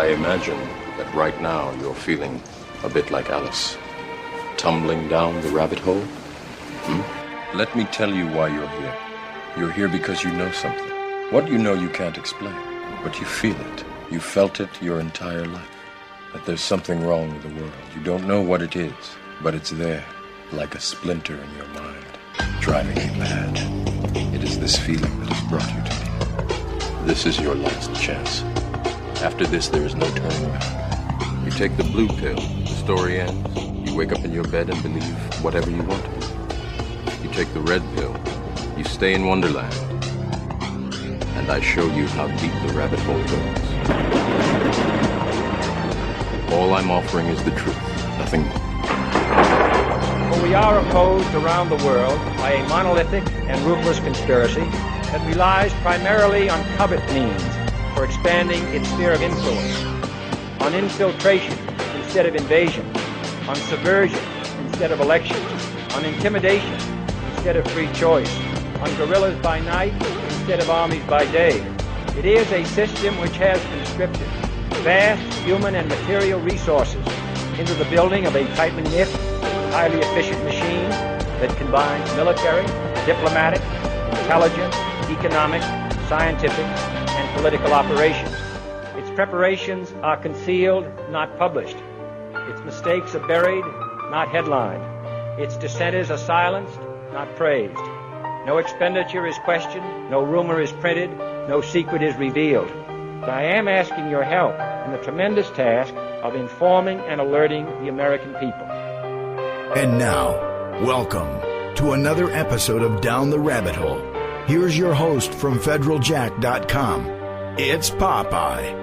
I imagine that right now you're feeling a bit like Alice, tumbling down the rabbit hole. Let me tell you why you're here. You're here because you know something. What you know you can't explain, but you feel it. You felt it your entire life. That there's something wrong with the world. You don't know what it is, but it's there, like a splinter in your mind, driving you mad. It is this feeling that has brought you to me. This is your last chance. After this, there is no turning back. You take the blue pill, the story ends. You wake up in your bed and believe whatever you want to. You take the red pill, you stay in Wonderland, and I show you how deep the rabbit hole goes. All I'm offering is the truth, nothing more. For we are opposed around the world by a monolithic and ruthless conspiracy that relies primarily on covert means for expanding its sphere of influence, on infiltration instead of invasion, on subversion instead of election, on intimidation instead of free choice, on guerrillas by night instead of armies by day. It is a system which has conscripted vast human and material resources into the building of a tightly knit, highly efficient machine that combines military, diplomatic, intelligence, economic, scientific, and political operations. Its preparations are concealed, not published. Its mistakes are buried, not headlined. Its dissenters are silenced, not praised. No expenditure is questioned, no rumor is printed, no secret is revealed. But I am asking your help in the tremendous task of informing and alerting the American people. And now, welcome to another episode of Down the Rabbit Hole. Here's your host from federaljack.com. It's Popeye.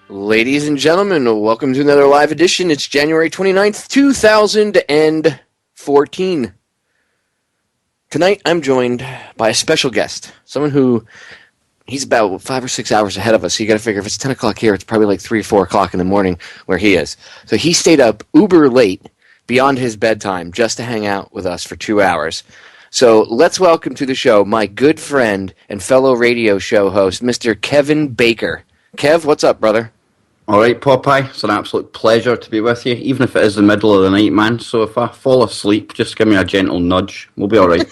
Ladies and gentlemen, welcome to another live edition. It's January 29th, 2014. Tonight, I'm joined by a special guest, someone who, he's about 5 or 6 hours ahead of us. So you got to figure if it's 10 o'clock here, it's probably like 3 or 4 o'clock in the morning where he is. So he stayed up uber late beyond his bedtime just to hang out with us for 2 hours. So let's welcome to the show my good friend and fellow radio show host, Mr. Kevin Baker. Kev, what's up, brother? All right, Popeye. It's an absolute pleasure to be with you, even if it is the middle of the night, man. So if I fall asleep, just give me a gentle nudge. We'll be all right.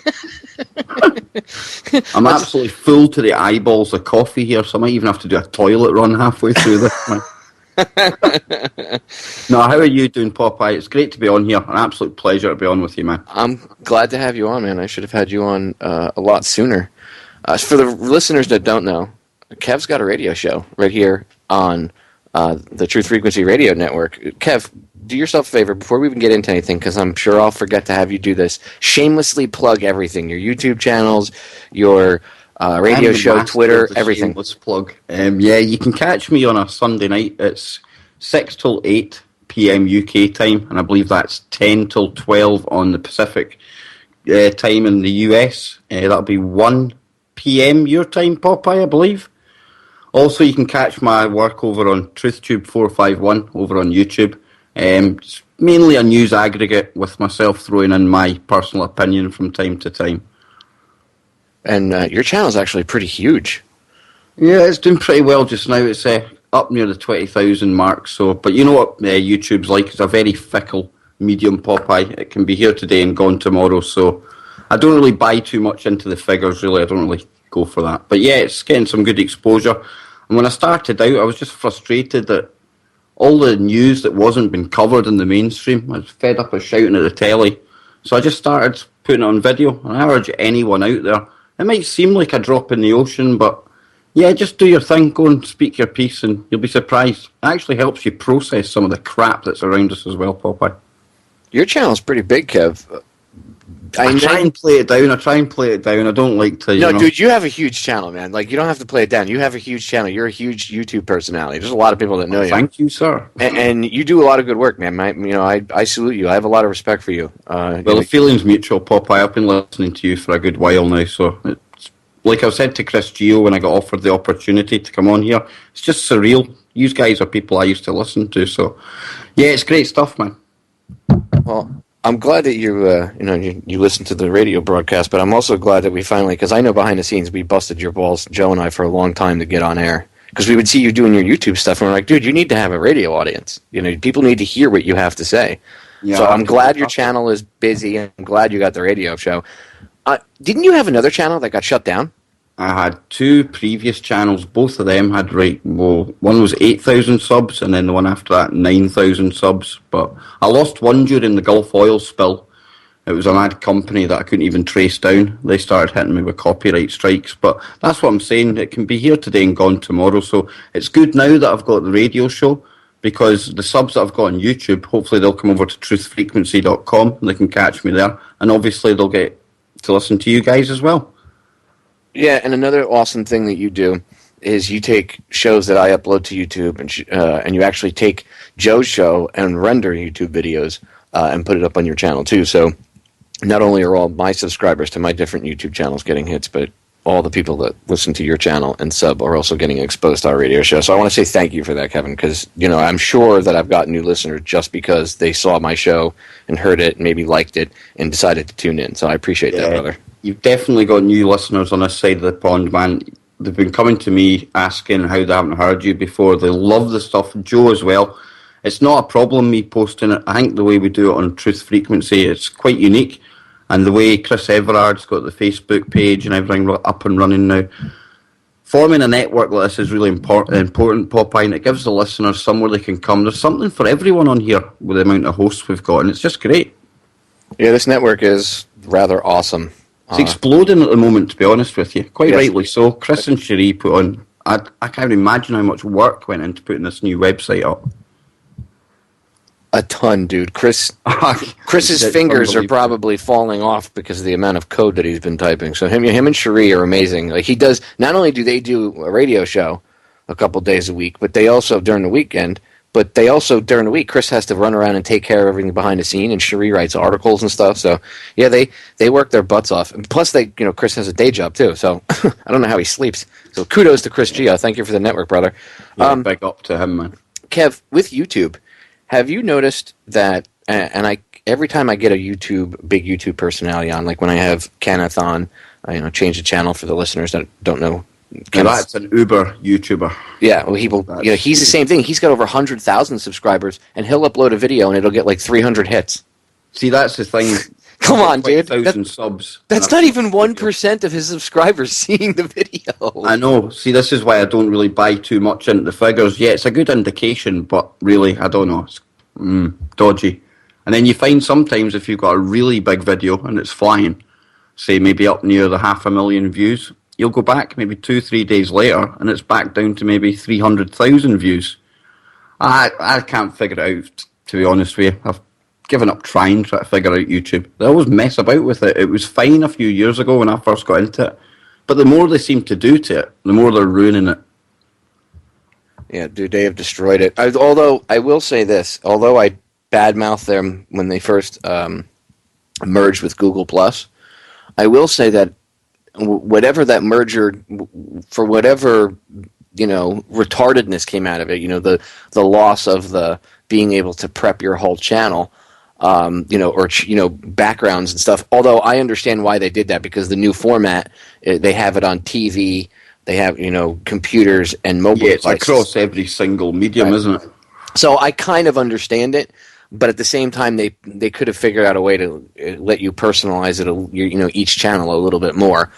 I'm absolutely full to the eyeballs of coffee here, so I might even have to do a toilet run halfway through this, man. No, how are you doing, Popeye? It's great to be on here. An absolute pleasure to be on with you, man. I'm glad to have you on, man. I should have had you on a lot sooner. For the listeners that don't know, Kev's got a radio show right here on the Truth Frequency Radio Network. Kev, do yourself a favor before we even get into anything, because I'm sure I'll forget to have you do this. Shamelessly plug everything: your YouTube channels, your radio show, Twitter, everything. Shameless plug. Yeah, you can catch me on a Sunday night. It's 6 till 8 p.m. UK time, and I believe that's 10 till 12 on the Pacific time in the US. That'll be 1 p.m. your time, Popeye, I believe. Also, you can catch my work over on TruthTube 451 over on YouTube. It's mainly a news aggregate with myself throwing in my personal opinion from time to time. And your channel is actually pretty huge. Yeah, it's doing pretty well just now. It's up near the 20,000 mark. So, but you know what YouTube's like? It's a very fickle medium, Popeye. It can be here today and gone tomorrow. So I don't really buy too much into the figures, really. I don't really go for that. But yeah, it's getting some good exposure. And when I started out, I was just frustrated that all the news that wasn't being covered in the mainstream, I was fed up of shouting at the telly. So I just started putting it on video. And I urge anyone out there, it might seem like a drop in the ocean, but yeah, just do your thing. Go and speak your piece and you'll be surprised. It actually helps you process some of the crap that's around us as well, Popeye. Your channel's pretty big, Kev. I try and play it down. I don't like to, No, dude, you have a huge channel, man. Like, you don't have to play it down. You have a huge channel. You're a huge YouTube personality. There's a lot of people that know you. Thank you, sir. And you do a lot of good work, man. I salute you. I have a lot of respect for you. Well, the feeling's mutual, Popeye. I've been listening to you for a good while now, so it's, like I said to Chris Geo when I got offered the opportunity to come on here, it's just surreal. You guys are people I used to listen to, so yeah, it's great stuff, man. Well, I'm glad that you listen to the radio broadcast, but I'm also glad that we finally, because I know behind the scenes we busted your balls, Joe and I, for a long time to get on air. because we would see you doing your YouTube stuff, and we're like, dude, you need to have a radio audience. You know, people need to hear what you have to say. Yeah, so I'm glad your channel is busy, and I'm glad you got the radio show. Didn't you have another channel that got shut down? I had two previous channels. Both of them had one was 8,000 subs, and then the one after that 9,000 subs. But I lost one during the Gulf oil spill. It was an ad company that I couldn't even trace down. They started hitting me with copyright strikes. But that's what I'm saying. It can be here today and gone tomorrow. So it's good now that I've got the radio show, because the subs that I've got on YouTube, hopefully they'll come over to truthfrequency.com and they can catch me there. And obviously they'll get to listen to you guys as well. Yeah, and another awesome thing that you do is you take shows that I upload to YouTube and you actually take Joe's show and render YouTube videos and put it up on your channel too. So not only are all my subscribers to my different YouTube channels getting hits, but all the people that listen to your channel and sub are also getting exposed to our radio show. So I want to say thank you for that, Kevin, because I'm sure that I've got new listeners just because they saw my show and heard it, and maybe liked it, and decided to tune in. So I appreciate that, brother. You've definitely got new listeners on this side of the pond, man. They've been coming to me asking how they haven't heard you before. They love the stuff. Joe as well. It's not a problem me posting it. I think the way we do it on Truth Frequency, it's quite unique. And the way Chris Everard's got the Facebook page and everything up and running now. Forming a network like this is really important, Popeye, and it gives the listeners somewhere they can come. There's something for everyone on here with the amount of hosts we've got, and it's just great. Yeah, this network is rather awesome. It's exploding at the moment, to be honest with you. Quite rightly so. Chris and Cherie put on... I can't imagine how much work went into putting this new website up. A ton, dude. Chris's fingers are probably falling off because of the amount of code that he's been typing. So him and Cherie are amazing. Like, he does... Not only do they do a radio show a couple days a week, but they also, during the weekend... But they also, during the week, Chris has to run around and take care of everything behind the scene, and Cherie writes articles and stuff. So, yeah, they work their butts off. And plus, Chris has a day job, too. So, I don't know how he sleeps. So, kudos to Chris Gio. Thank you for the network, brother. Yeah, big up to him, man. Kev, with YouTube, have you noticed that, and every time I get a big YouTube personality on, like when I have Kenneth on, I change the channel for the listeners that don't know. That's an Uber YouTuber. Yeah, well, he's the same thing. He's got over 100,000 subscribers, and he'll upload a video, and it'll get like 300 hits. See, that's the thing. Come on, dude. 1,000 subs. That's not even 1% of his subscribers seeing the video. I know. See, this is why I don't really buy too much into the figures. Yeah, it's a good indication, but really, I don't know. It's dodgy. And then you find sometimes if you've got a really big video and it's flying, say maybe up near the 500,000 views, you'll go back maybe 2-3 days later, and it's back down to maybe 300,000 views. I can't figure it out, to be honest with you. I've given up trying to figure out YouTube. They always mess about with it. It was fine a few years ago when I first got into it, but the more they seem to do to it, the more they're ruining it. Yeah, dude, they have destroyed it. Although, I will say this, although I badmouthed them when they first merged with Google+, I will say that whatever that merger, for whatever retardedness came out of it, the loss of the being able to prep your whole channel, backgrounds and stuff. Although I understand why they did that, because the new format, they have it on TV, they have computers and mobile devices. It's across every single medium, right? Isn't it? So I kind of understand it. But at the same time, they could have figured out a way to let you personalize it, each channel a little bit more.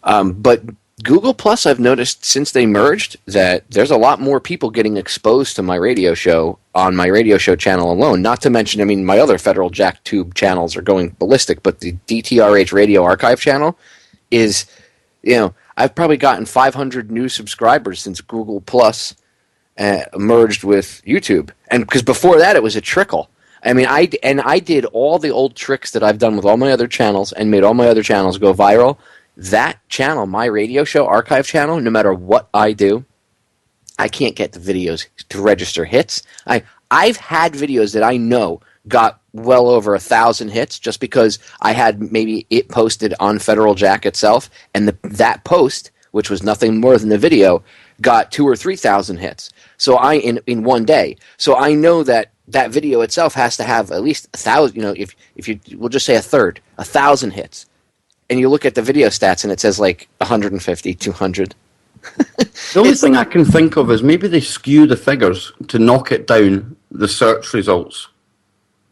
But Google Plus, I've noticed since they merged that there's a lot more people getting exposed to my radio show on my radio show channel alone. Not to mention, my other Federal Jack Tube channels are going ballistic, but the DTRH Radio Archive channel is, I've probably gotten 500 new subscribers since Google Plus merged with YouTube, and because before that it was a trickle. I did all the old tricks that I've done with all my other channels and made all my other channels go viral. That channel, my radio show archive channel, no matter what I do, I can't get the videos to register hits. I've had videos that I know got well over 1,000 hits just because I had maybe it posted on Federal Jack itself, and that post, which was nothing more than the video, got 2,000 or 3,000 hits. So in one day. So I know that video itself has to have at least 1,000. If you we'll just say 1,000 hits, and you look at the video stats and it says like 150, 200. The only thing I can think of is maybe they skew the figures to knock it down the search results.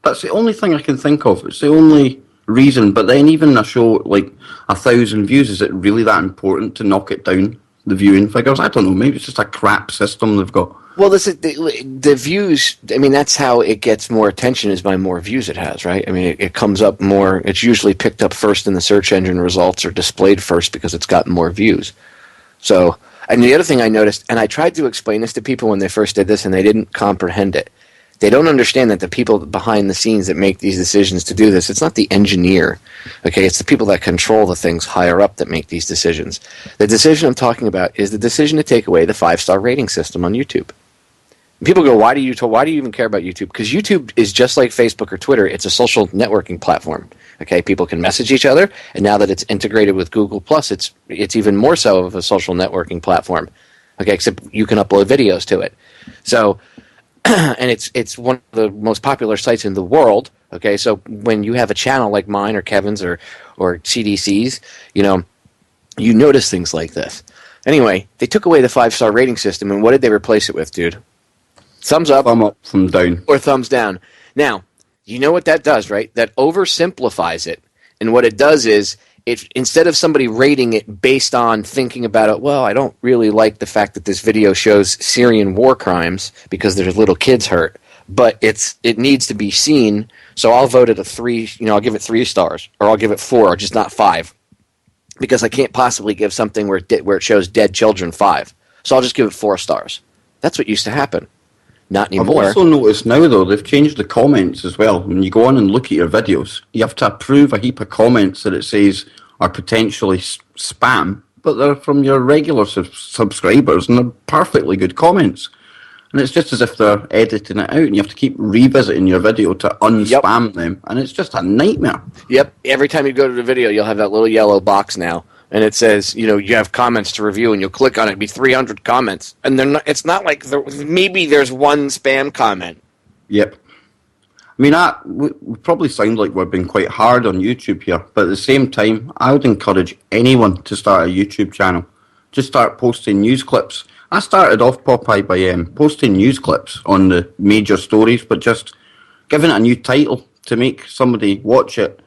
That's the only thing I can think of. It's the only reason. But then even a show like 1,000 views, is it really that important to knock it down, the viewing figures? I don't know. Maybe it's just a crap system they've got. Well, the views, I mean, that's how it gets more attention, is by more views it has, right? I mean, it comes up more, it's usually picked up first in the search engine results or displayed first because it's gotten more views. So, and the other thing I noticed, and I tried to explain this to people when they first did this and they didn't comprehend it. They don't understand that the people behind the scenes that make these decisions to do this, it's not the engineer, okay? It's the people that control the things higher up that make these decisions. The decision I'm talking about is the decision to take away the 5-star rating system on YouTube. People go, why do you even care about YouTube? Because YouTube is just like Facebook or Twitter. It's a social networking platform. Okay, people can message each other, and now that it's integrated with Google Plus, it's even more so of a social networking platform. Okay, except you can upload videos to it. So, and it's one of the most popular sites in the world. Okay, so when you have a channel like mine or Kevin's or CDC's, you notice things like this. Anyway, they took away the 5-star rating system, and what did they replace it with, dude? Thumbs up. Thumb up, thumb down. Or thumbs down. Now, you know what that does, right? That oversimplifies it. And what it does is, instead of somebody rating it based on thinking about it, well, I don't really like the fact that this video shows Syrian war crimes because there's little kids hurt, but it needs to be seen, so I'll vote it a 3, I'll give it 3 stars, or I'll give it 4, or just not 5, because I can't possibly give something where it shows dead children 5. So I'll just give it 4 stars. That's what used to happen. Not anymore. I've also noticed now, though, they've changed the comments as well. When you go on and look at your videos, you have to approve a heap of comments that it says are potentially spam, but they're from your regular subscribers, and they're perfectly good comments. And it's just as if they're editing it out, and you have to keep revisiting your video to unspam them, and it's just a nightmare. Yep. Every time you go to the video, you'll have that little yellow box now. And it says, you have comments to review, and you'll click on it, it'll be 300 comments. And it's not like maybe there's one spam comment. Yep. I mean, we probably sound like we're being quite hard on YouTube here, but at the same time, I would encourage anyone to start a YouTube channel. Just start posting news clips. I started off Popeye by posting news clips on the major stories, but just giving it a new title to make somebody watch it,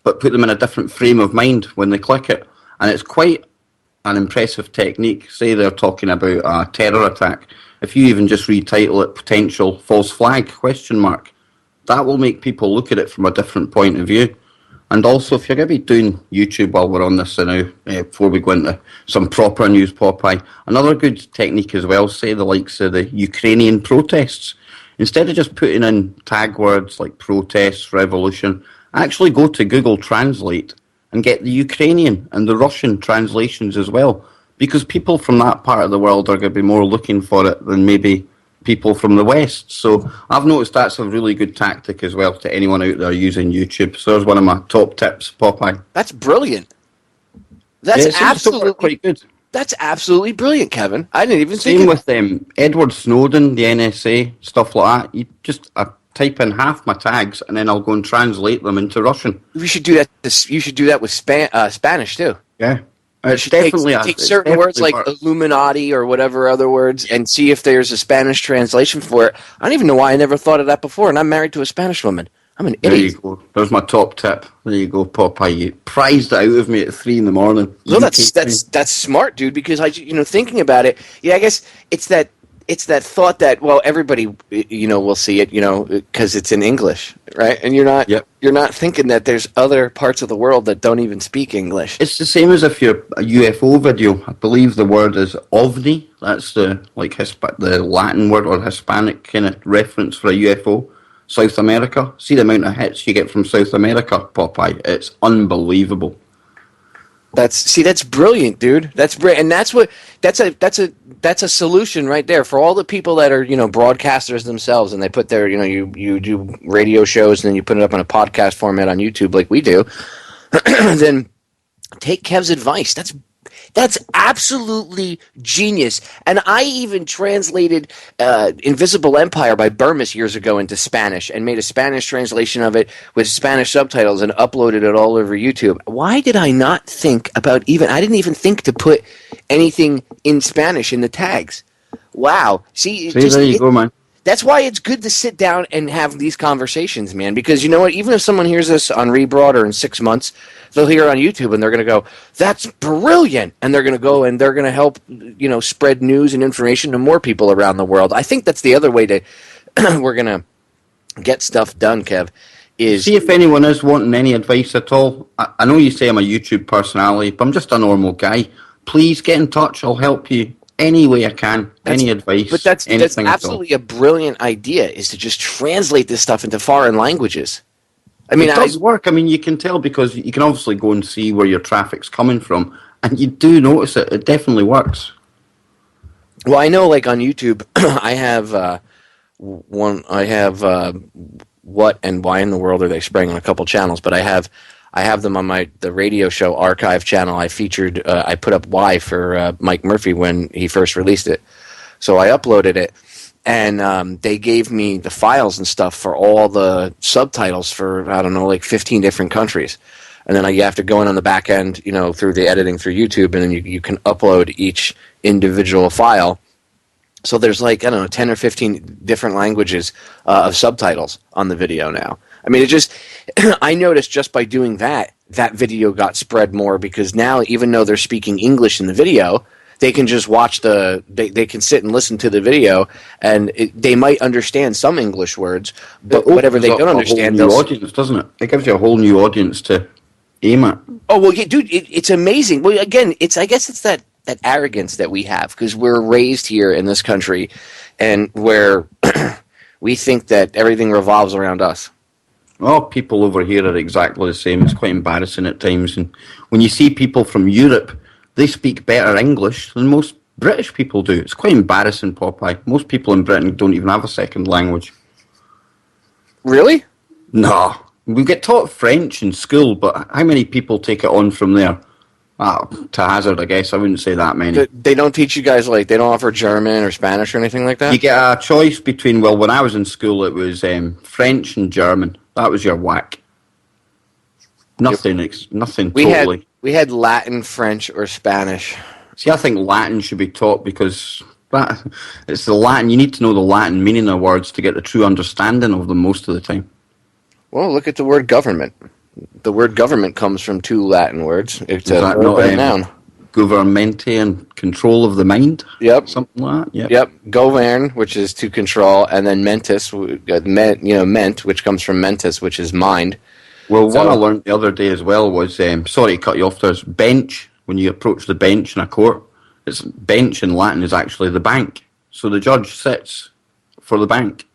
but put them in a different frame of mind when they click it. And it's quite an impressive technique. Say they're talking about a terror attack. If you even just retitle it potential false flag, ? That will make people look at it from a different point of view. And also, if you're going to be doing YouTube while we're on this now, before we go into some proper news, Popeye, another good technique as well, say the likes of the Ukrainian protests. Instead of just putting in tag words like protests, revolution, actually go to Google Translate and get the Ukrainian and the Russian translations as well, because people from that part of the world are going to be more looking for it than maybe people from the West. So I've noticed that's a really good tactic as well to anyone out there using YouTube. So there's one of my top tips, Popeye. That's brilliant. That's absolutely quite good. That's absolutely brilliant, Kevin. I didn't even think. Same with Edward Snowden, the NSA, stuff like that. You just type in half my tags, and then I'll go and translate them into Russian. You should do that. You should do that with Spanish too. Yeah, it's definitely take certain words like Illuminati or whatever other words, and see if there's a Spanish translation for it. I don't even know why I never thought of that before. And I'm married to a Spanish woman. I'm an idiot. There you go. There's my top tip. There you go, Popeye. You prized it out of me at 3 a.m. No, that's smart, dude. Because thinking about it, I guess it's that thought that, well, everybody, will see it, because it's in English, right? And you're not thinking that there's other parts of the world that don't even speak English. It's the same as if you're a UFO video. I believe the word is ovni. That's the Latin word or Hispanic kind of reference for a UFO. South America. See the amount of hits you get from South America, Popeye. It's unbelievable. That's brilliant, dude. That's brilliant, and that's a solution right there for all the people that are broadcasters themselves, and they put their you do radio shows and then you put it up in a podcast format on YouTube like we do. Then take Kev's advice. That's absolutely genius. And I even translated Invisible Empire by Burmis years ago into Spanish and made a Spanish translation of it with Spanish subtitles and uploaded it all over YouTube. Why did I not think about I didn't even think to put anything in Spanish in the tags. Wow. See, there you go, man. That's why it's good to sit down and have these conversations, man, because you know what? Even if someone hears this on Rebroad or in 6 months, they'll hear it on YouTube and they're going to go, that's brilliant. And they're going to go and they're going to help, spread news and information to more people around the world. I think that's the other way to, we're going to get stuff done, Kev, is... See if anyone is wanting any advice at all. I know you say I'm a YouTube personality, but I'm just a normal guy. Please get in touch. I'll help you any way I can, any advice. But that's absolutely a brilliant idea, is to just translate this stuff into foreign languages. I mean, it does work. I mean, you can tell because you can obviously go and see where your traffic's coming from, and you do notice it. It definitely works. Well, I know, like on YouTube, I have what and why in the world are they spraying on a couple channels, but I have them on the radio show archive channel. I put up Why for Mike Murphy when he first released it. So I uploaded it, and they gave me the files and stuff for all the subtitles for, I don't know, like 15 different countries. And then you have to go in on the back end, through the editing through YouTube, and then you can upload each individual file. So there's 10 or 15 different languages of subtitles on the video now. I mean, I noticed just by doing that video got spread more, because now, even though they're speaking English in the video, they can just watch they can sit and listen to the video, and they might understand some English words, but whatever they don't understand, a whole new audience, doesn't it? It gives you a whole new audience to aim at. Oh, well, yeah, dude, it's amazing. Well, again, I guess it's that arrogance that we have, because we're raised here in this country, and where we think that everything revolves around us. Oh, people over here are exactly the same. It's quite embarrassing at times. And when you see people from Europe, they speak better English than most British people do. It's quite embarrassing, Popeye. Most people in Britain don't even have a second language. Really? No. We get taught French in school, but how many people take it on from there? To hazard, I guess. I wouldn't say that many. They don't teach you guys, they don't offer German or Spanish or anything like that? You get a choice between, when I was in school, it was French and German. That was your whack. Nothing totally. We had Latin, French, or Spanish. See, I think Latin should be taught because it's the Latin. You need to know the Latin meaning of words to get the true understanding of them most of the time. Well, look at the word government. The word government comes from two Latin words. It's a verb and a noun. Governmente and control of the mind? Yep. Something like that? Yep. Govern, which is to control, and then mentis, ment, which comes from mentis, which is mind. Well, one I learned the other day as well was, sorry to cut you off, there's bench. When you approach the bench in a court, it's bench in Latin is actually the bank. So the judge sits for the bank.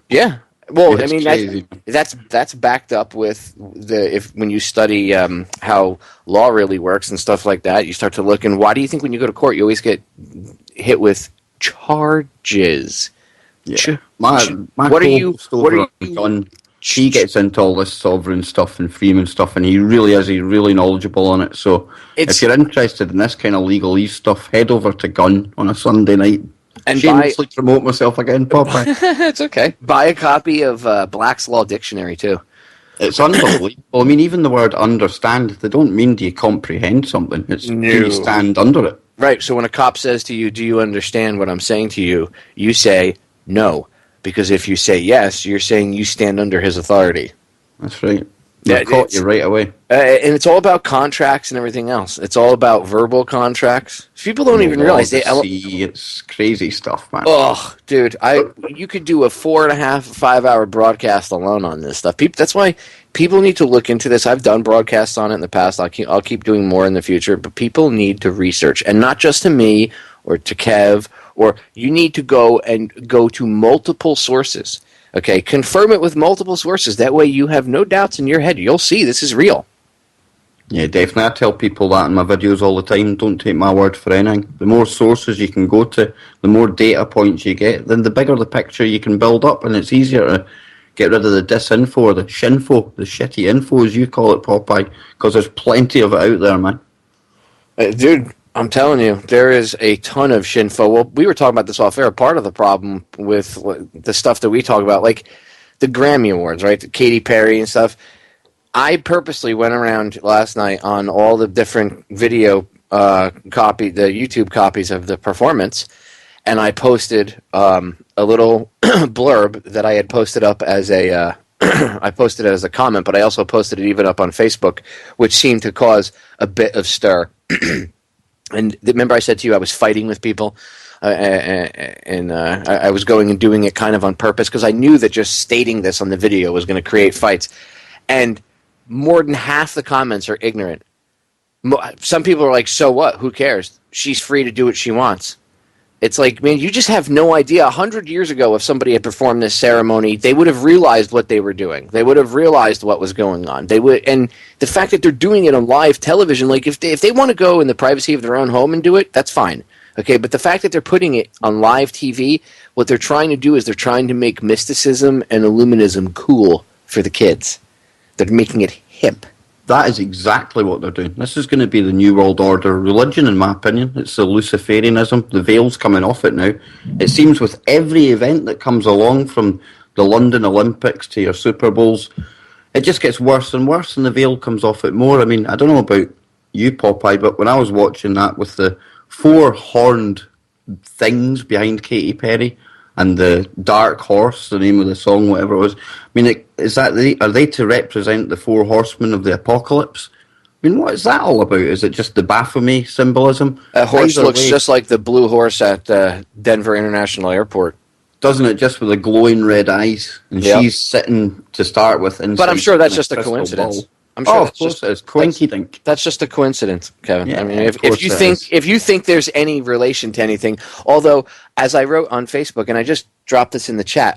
Yeah. Well, I mean, that's backed up with when you study how law really works and stuff like that, you start to look, and why do you think when you go to court you always get hit with charges? Yeah. What are you gun? He gets into all this sovereign stuff and freeman stuff, and he's really knowledgeable on it. So if you're interested in this kind of legalese stuff, head over to Gun on a Sunday night. And shamelessly promote myself again, Popeye. It's okay. Buy a copy of Black's Law Dictionary, too. It's unbelievable. I mean, even the word understand, they don't mean do you comprehend something. It's do you stand under it. Right, so when a cop says to you, do you understand what I'm saying to you, you say no. Because if you say yes, you're saying you stand under his authority. That's right. They caught you right away. And it's all about contracts and everything else. It's all about verbal contracts. People don't even realize it's crazy stuff, man. Oh, dude, you could do a 4.5, 5 hour broadcast alone on this stuff. That's why people need to look into this. I've done broadcasts on it in the past. I'll keep doing more in the future. But people need to research, and not just to me or to Kev. Or you need to go to multiple sources. Okay, confirm it with multiple sources. That way you have no doubts in your head. You'll see this is real. Yeah, definitely. I tell people that in my videos all the time. Don't take my word for anything. The more sources you can go to, the more data points you get, then the bigger the picture you can build up, and it's easier to get rid of the disinfo or the shinfo, the shitty info as you call it, Popeye, because there's plenty of it out there, man. Dude, I'm telling you, there is a ton of shinfo. Well, we were talking about this off air. Part of the problem with the stuff that we talk about, like the Grammy Awards, right? Katy Perry and stuff. I purposely went around last night on all the different video YouTube copies of the performance, and I posted a little blurb that I had posted up as a I posted it as a comment, but I also posted it even up on Facebook, which seemed to cause a bit of stir. And remember I said to you I was fighting with people, and I was going and doing it kind of on purpose because I knew that just stating this on the video was going to create fights. And more than half the comments are ignorant. Some people are like, so what? Who cares? She's free to do what she wants. It's like, man, you just have no idea. 100 years ago, if somebody had performed this ceremony, they would have realized what they were doing. They would have realized what was going on. And the fact that they're doing it on live television, like if they want to go in the privacy of their own home and do it, that's fine. Okay, but the fact that they're putting it on live TV, what they're trying to do is they're trying to make mysticism and Illuminism cool for the kids. They're making it hip. That is exactly what they're doing. This is going to be the New World Order religion, in my opinion. It's the Luciferianism. The veil's coming off it now. It seems with every event that comes along, from the London Olympics to your Super Bowls, it just gets worse and worse, and the veil comes off it more. I mean, I don't know about you, Popeye, but when I was watching that with the four horned things behind Katy Perry and the Dark Horse, the name of the song, whatever it was. I mean, are they to represent the four horsemen of the apocalypse? I mean, what is that all about? Is it just the Baphomet symbolism? A horse looks just like the blue horse at Denver International Airport. Doesn't it, just with the glowing red eyes? And she's sitting to start with. But I'm sure that's just a coincidence. I'm sure of course it is. Coinky-dink. That's just a coincidence, Kevin. Yeah, I mean, if you think there's any relation to anything, although as I wrote on Facebook, and I just dropped this in the chat,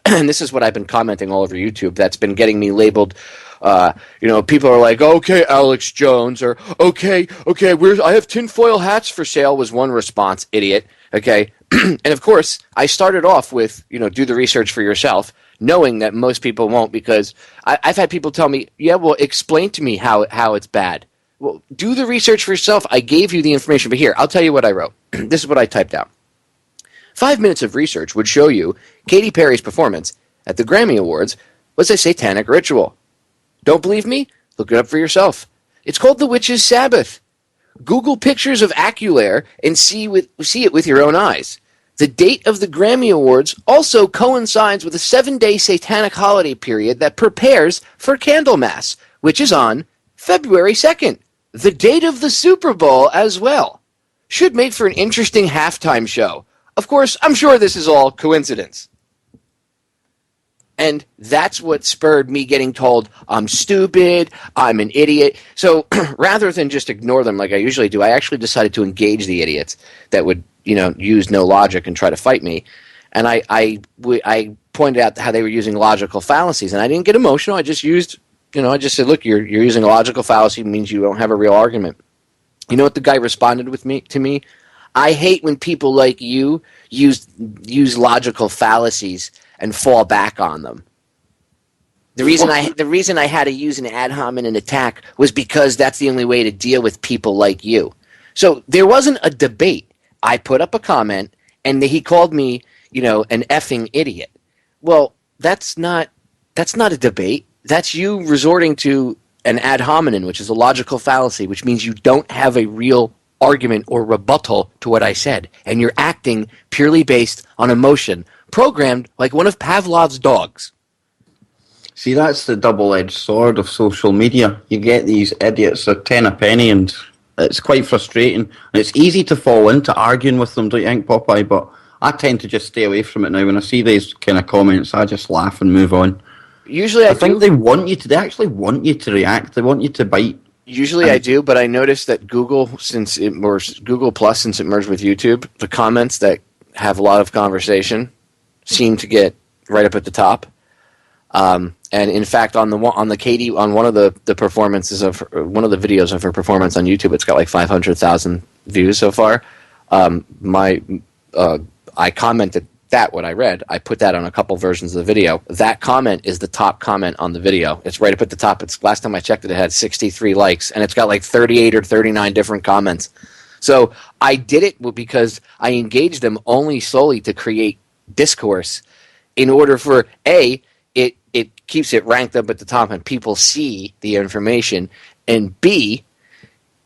and this is what I've been commenting all over YouTube. That's been getting me labeled. People are like, "Okay, Alex Jones," or "Okay, I have tinfoil hats for sale." Was one response, idiot. Okay, and of course, I started off with do the research for yourself, knowing that most people won't, because I've had people tell me, yeah, well, explain to me how it's bad. Well, do the research for yourself. I gave you the information, but here, I'll tell you what I wrote. This is what I typed out. 5 minutes of research would show you Katy Perry's performance at the Grammy Awards was a satanic ritual. Don't believe me? Look it up for yourself. It's called the Witch's Sabbath. Google pictures of Aculaire and see it with your own eyes. The date of the Grammy Awards also coincides with a 7-day satanic holiday period that prepares for Candlemas, which is on February 2nd. The date of the Super Bowl as well. Should make for an interesting halftime show. Of course, I'm sure this is all coincidence. And that's what spurred me getting told I'm stupid, I'm an idiot. So rather than just ignore them like I usually do, I actually decided to engage the idiots that would use no logic and try to fight me. And I pointed out how they were using logical fallacies. And I didn't get emotional. I just used, I just said, look, you're using a logical fallacy means you don't have a real argument. You know what the guy responded to me? I hate when people like you use logical fallacies and fall back on them. The reason I had to use an ad hominem attack was because that's the only way to deal with people like you. So there wasn't a debate. I put up a comment, and he called me, an effing idiot. Well, that's not a debate. That's you resorting to an ad hominem, which is a logical fallacy, which means you don't have a real argument or rebuttal to what I said, and you're acting purely based on emotion, programmed like one of Pavlov's dogs. See, that's the double-edged sword of social media. You get these idiots that 10 a penny, and it's quite frustrating. And it's easy to fall into arguing with them, don't you think, Popeye? But I tend to just stay away from it now. When I see these kind of comments, I just laugh and move on. Usually I think they actually want you to react. They want you to bite. Usually I do, but I noticed that Google Plus, since it merged with YouTube, the comments that have a lot of conversation seem to get right up at the top. And in fact, on one of the performances of one of the videos of her performance on YouTube, it's got like 500,000 views so far. I commented that what I read. I put that on a couple versions of the video. That comment is the top comment on the video. It's right up at the top. It's last time I checked it had 63 likes, and it's got like 38 or 39 different comments. So I did it because I engaged them only solely to create discourse in order for it keeps it ranked up at the top and people see the information, and B,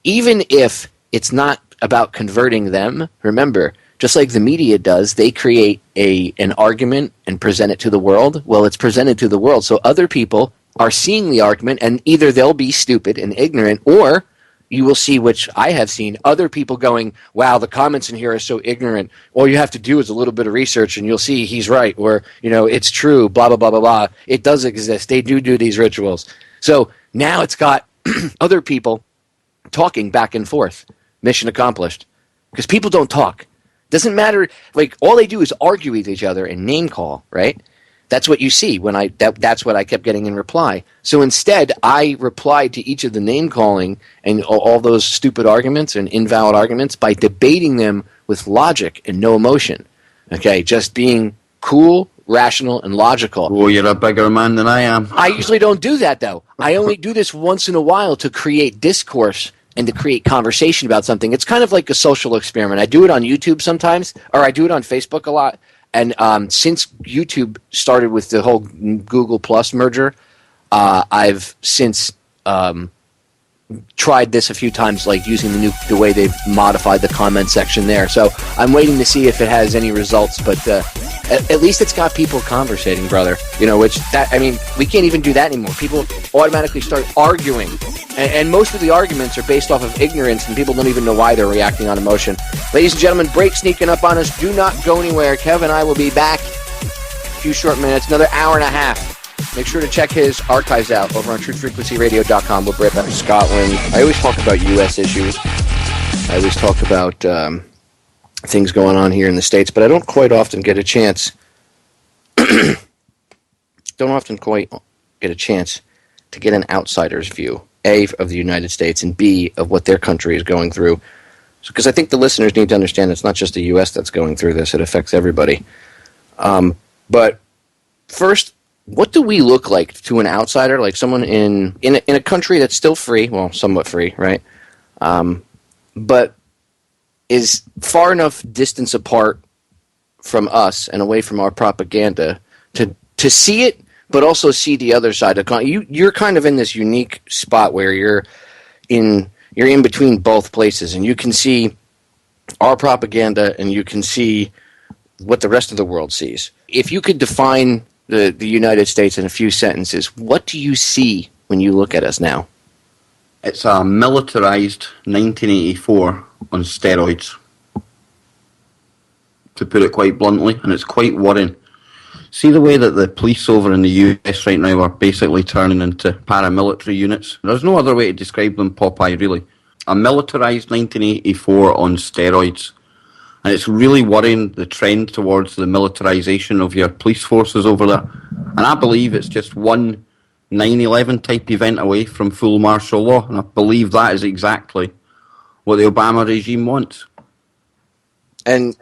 even if it's not about converting them. Remember, just like the media does, they create an argument and present it to the world. Well, it's presented to the world, so other people are seeing the argument, and either they'll be stupid and ignorant, or you will see, which I have seen, other people going, wow, the comments in here are so ignorant. All you have to do is a little bit of research and you'll see he's right, or, it's true, blah, blah, blah, blah, blah. It does exist. They do these rituals. So now it's got other people talking back and forth. Mission accomplished. Because people don't talk. Doesn't matter. Like, all they do is argue with each other and name call, right? That's what you see when that's what I kept getting in reply. So instead, I replied to each of the name calling and all those stupid arguments and invalid arguments by debating them with logic and no emotion. Okay, just being cool, rational, and logical. Oh, you're a bigger man than I am. I usually don't do that, though. I only do this once in a while to create discourse and to create conversation about something. It's kind of like a social experiment. I do it on YouTube sometimes, or I do it on Facebook a lot. And since YouTube started with the whole Google Plus merger, I've since tried this a few times, like using the way they've modified the comment section there. So I'm waiting to see if it has any results. But at least it's got people conversating, brother. We can't even do that anymore. People automatically start arguing. And most of the arguments are based off of ignorance, and people don't even know why they're reacting on emotion. Ladies and gentlemen, break sneaking up on us. Do not go anywhere. Kev and I will be back in a few short minutes, another hour and a half. Make sure to check his archives out over on truthfrequencyradio.com. We'll be right back to Scotland. I always talk about U.S. issues. I always talk about things going on here in the States, but I don't quite often get a chance. To get an outsider's view, A, of the United States, and B, of what their country is going through. Because I think the listeners need to understand it's not just the U.S. that's going through this. It affects everybody. But first, what do we look like to an outsider, like someone in a country that's still free, well, somewhat free, right? But is far enough distance apart from us and away from our propaganda to see it, but also see the other side. You're kind of in this unique spot where you're in between both places, and you can see our propaganda and you can see what the rest of the world sees. If you could define the United States in a few sentences, what do you see when you look at us now? It's a militarized 1984 on steroids, to put it quite bluntly, and it's quite worrying. See the way that the police over in the US right now are basically turning into paramilitary units? There's no other way to describe them, Popeye, really. A militarized 1984 on steroids. And it's really worrying, the trend towards the militarization of your police forces over there. And I believe it's just one 9/11 type event away from full martial law. And I believe that is exactly what the Obama regime wants. And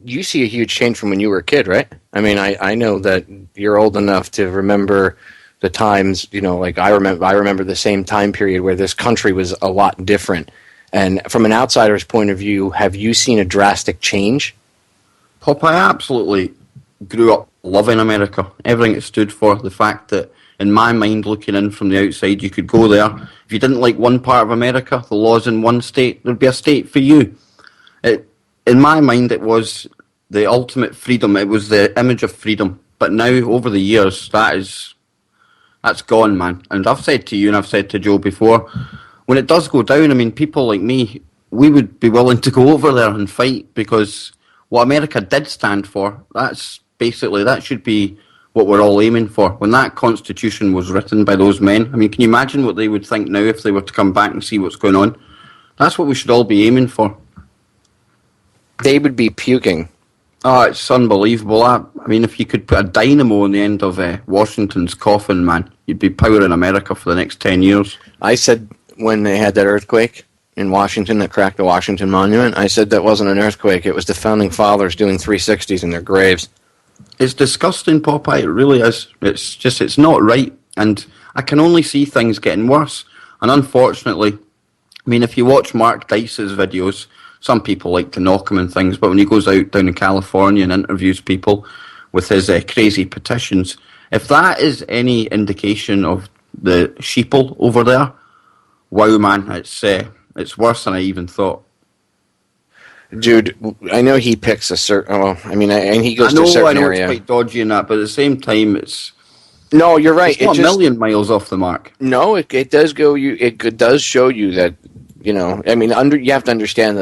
you see a huge change from when you were a kid, right? I mean, I know that you're old enough to remember the times, like I remember the same time period where this country was a lot different. And from an outsider's point of view, have you seen a drastic change? Popeye, I absolutely grew up loving America. Everything it stood for. The fact that, in my mind, looking in from the outside, you could go there. If you didn't like one part of America, the laws in one state, there'd be a state for you. In my mind, it was the ultimate freedom. It was the image of freedom. But now, over the years, that's gone, man. And I've said to you and I've said to Joe before, when it does go down, I mean, people like me, we would be willing to go over there and fight, because what America did stand for, that should be what we're all aiming for. When that Constitution was written by those men, I mean, can you imagine what they would think now if they were to come back and see what's going on? That's what we should all be aiming for. They would be puking. Oh, it's unbelievable. I mean, if you could put a dynamo on the end of Washington's coffin, man, you'd be powering America for the next 10 years. I said when they had that earthquake in Washington that cracked the Washington Monument, I said that wasn't an earthquake. It was the Founding Fathers doing 360s in their graves. It's disgusting, Popeye. It really is. It's not right. And I can only see things getting worse. And unfortunately, I mean, if you watch Mark Dice's videos, some people like to knock him and things, but when he goes out down in California and interviews people with his crazy petitions, if that is any indication of the sheeple over there, wow, man, it's worse than I even thought. Dude, I know he picks a certain. Oh, I mean, and he goes to a certain area. It's quite dodgy in that, but at the same time, it's. No, you're right. It's not a million miles off the mark. No, it does go. It does show you that. I mean, you have to understand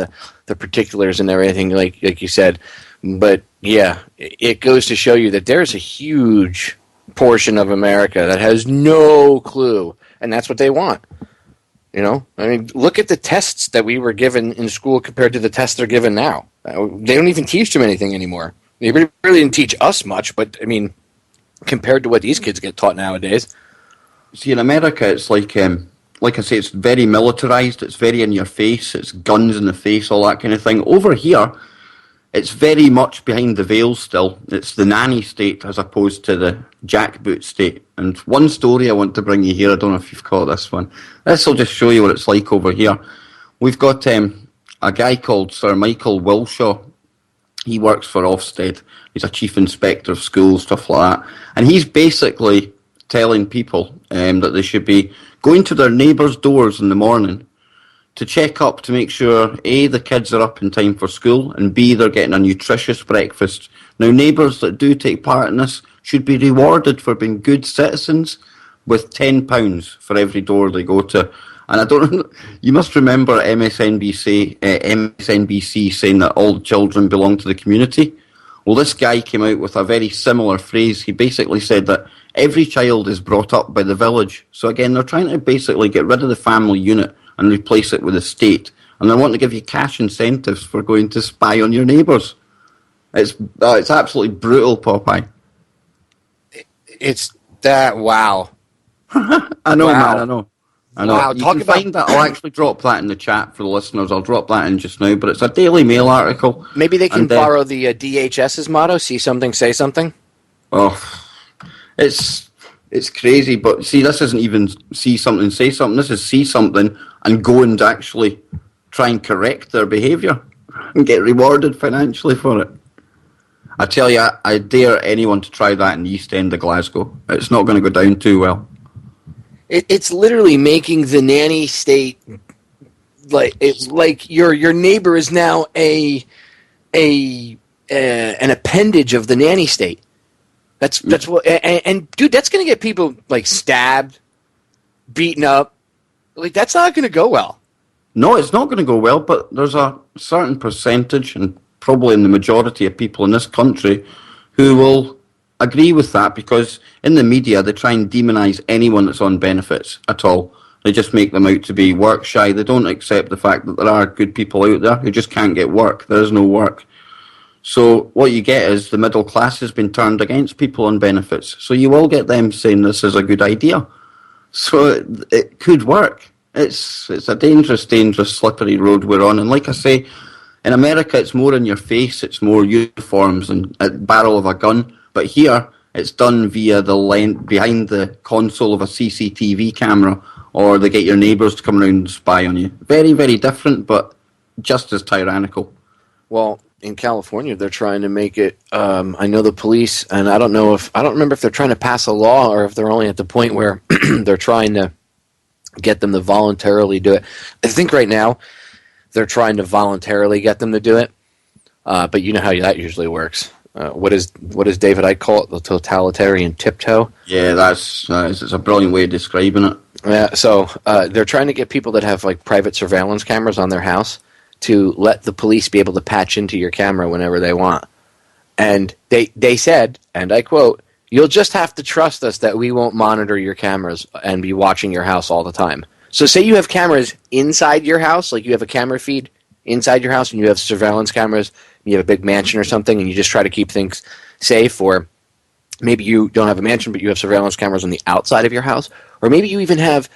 the particulars and everything, like you said. But yeah, it goes to show you that there's a huge portion of America that has no clue, and that's what they want. I mean, look at the tests that we were given in school compared to the tests they're given now. They don't even teach them anything anymore. They really didn't teach us much, but I mean, compared to what these kids get taught nowadays. See, in America, it's like I say, it's very militarized. It's very in your face. It's guns in the face, all that kind of thing. Over here, it's very much behind the veil still. It's the nanny state as opposed to the jackboot state. And one story I want to bring you here, I don't know if you've caught this one. This will just show you what it's like over here. We've got a guy called Sir Michael Wilshaw. He works for Ofsted. He's a chief inspector of schools, stuff like that. And he's basically telling people that they should be going to their neighbours' doors in the morning to check up to make sure, A, the kids are up in time for school, and B, they're getting a nutritious breakfast. Now, neighbours that do take part in this should be rewarded for being good citizens with £10 for every door they go to. And I don't know, you must remember MSNBC saying that all children belong to the community. Well, this guy came out with a very similar phrase. He basically said that every child is brought up by the village. So again, they're trying to basically get rid of the family unit and replace it with the state. And they want to give you cash incentives for going to spy on your neighbours. It's absolutely brutal, Popeye. It's that, wow. I know, wow. Man, I know. Wow, you can find that. I'll actually drop that in the chat for the listeners. I'll drop that in just now, but it's a Daily Mail article. Maybe they can borrow the DHS's motto, see something, say something? Oh, it's crazy, but see, this isn't even see something, say something. This is see something and go and actually try and correct their behaviour and get rewarded financially for it. I tell you, I dare anyone to try that in the East End of Glasgow. It's not going to go down too well. It's literally making the nanny state like your neighbor is now an appendage of the nanny state. That's what and dude, that's going to get people like stabbed, beaten up. Like that's not going to go well. No, it's not going to go well. But there's a certain percentage, and probably in the majority of people in this country, who will agree with that, because in the media they try and demonise anyone that's on benefits at all. They just make them out to be work shy. They don't accept the fact that there are good people out there who just can't get work. There is no work. So what you get is the middle class has been turned against people on benefits. So you will get them saying this is a good idea. So it could work. It's a dangerous, slippery road we're on. And like I say, in America it's more in your face. It's more uniforms and a barrel of a gun. But here, it's done via the behind the console of a CCTV camera, or they get your neighbours to come around and spy on you. Very, very different, but just as tyrannical. Well, in California, they're trying to make it. I know the police, and I don't remember if they're trying to pass a law or if they're only at the point where they're trying to get them to voluntarily do it. I think right now they're trying to voluntarily get them to do it, but you know how that usually works. What does David Icke call it? The totalitarian tiptoe? Yeah, it's a brilliant way of describing it. Yeah, so they're trying to get people that have like private surveillance cameras on their house to let the police be able to patch into your camera whenever they want. And they said, and I quote, "You'll just have to trust us that we won't monitor your cameras and be watching your house all the time." So say you have cameras inside your house, like you have a camera feed inside your house and you have surveillance cameras, you have a big mansion or something, and you just try to keep things safe, or maybe you don't have a mansion, but you have surveillance cameras on the outside of your house, or maybe you even have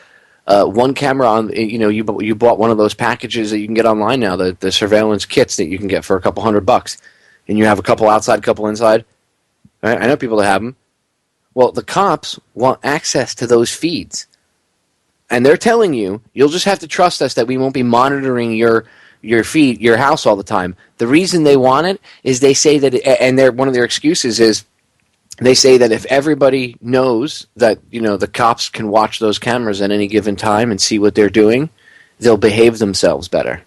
one camera on, you bought one of those packages that you can get online now, the surveillance kits that you can get for a couple $100, and you have a couple outside, a couple inside. Right? I know people that have them. Well, the cops want access to those feeds, and they're telling you, you'll just have to trust us that we won't be monitoring your feed, your house all the time. The reason they want it is they say that, and one of their excuses is, they say that if everybody knows that, the cops can watch those cameras at any given time and see what they're doing, they'll behave themselves better.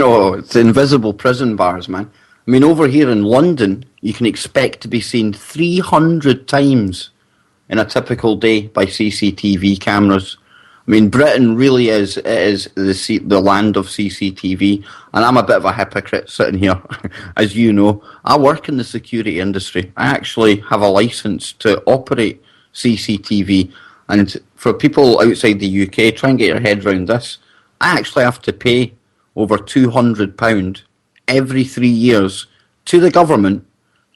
Oh, it's the invisible prison bars, man. I mean, over here in London, you can expect to be seen 300 times in a typical day by CCTV cameras. I mean, Britain really is the land of CCTV, and I'm a bit of a hypocrite sitting here. As you know, I work in the security industry. I actually have a license to operate CCTV, and for people outside the UK, try and get your head around this. I actually have to pay over £200 every 3 years to the government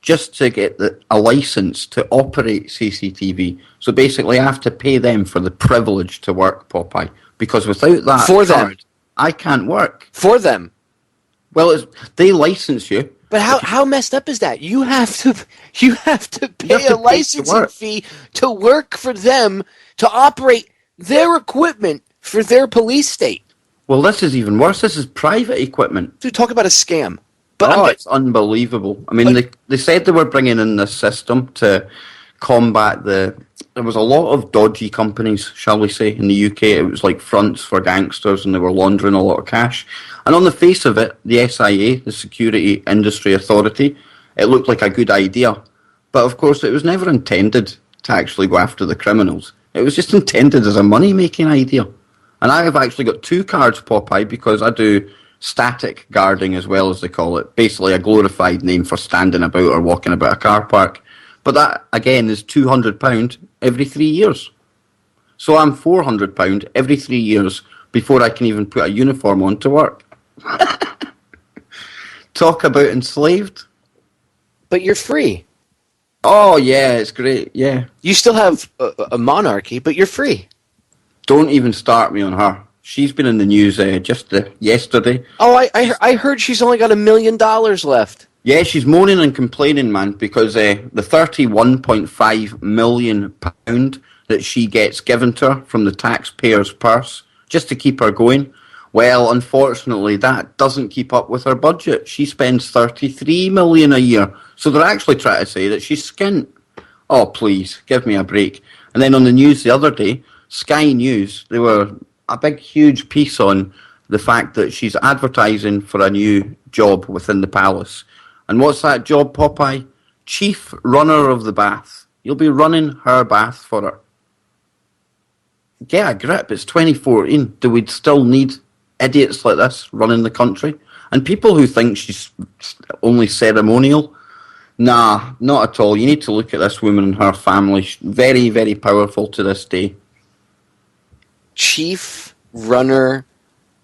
just to get a license to operate CCTV. So basically, I have to pay them for the privilege to work, Popeye, because without that card, I can't work. For them? Well, they license you. But how messed up is that? You have to pay a licensing fee to work for them to operate their equipment for their police state. Well, this is even worse. This is private equipment. Dude, talk about a scam. But it's unbelievable. I mean, they said they were bringing in this system to combat there was a lot of dodgy companies, shall we say, in the UK. It was like fronts for gangsters, and they were laundering a lot of cash. And on the face of it, the SIA, the Security Industry Authority, it looked like a good idea. But of course, it was never intended to actually go after the criminals. It was just intended as a money-making idea. And I have actually got 2 cards, Popeye, because I do static guarding, as well, as they call it. Basically a glorified name for standing about or walking about a car park. But that, again, is £200 every 3 years. So I'm £400 every 3 years before I can even put a uniform on to work. Talk about enslaved. But you're free. Oh, yeah, it's great, yeah. You still have a monarchy, but you're free. Don't even start me on her. She's been in the news just yesterday. Oh, I heard she's only got $1 million left. Yeah, she's moaning and complaining, man, because the £31.5 million that she gets given to her from the taxpayer's purse just to keep her going, well, unfortunately, that doesn't keep up with her budget. She spends $33 million a year. So they're actually trying to say that she's skint. Oh, please, give me a break. And then on the news the other day, Sky News, they were a big, huge piece on the fact that she's advertising for a new job within the palace. And what's that job, Popeye? Chief runner of the bath. You'll be running her bath for her. Get a grip, it's 2014. Do we still need idiots like this running the country? And people who think she's only ceremonial? Nah, not at all. You need to look at this woman and her family. She's very, very powerful to this day. Chief runner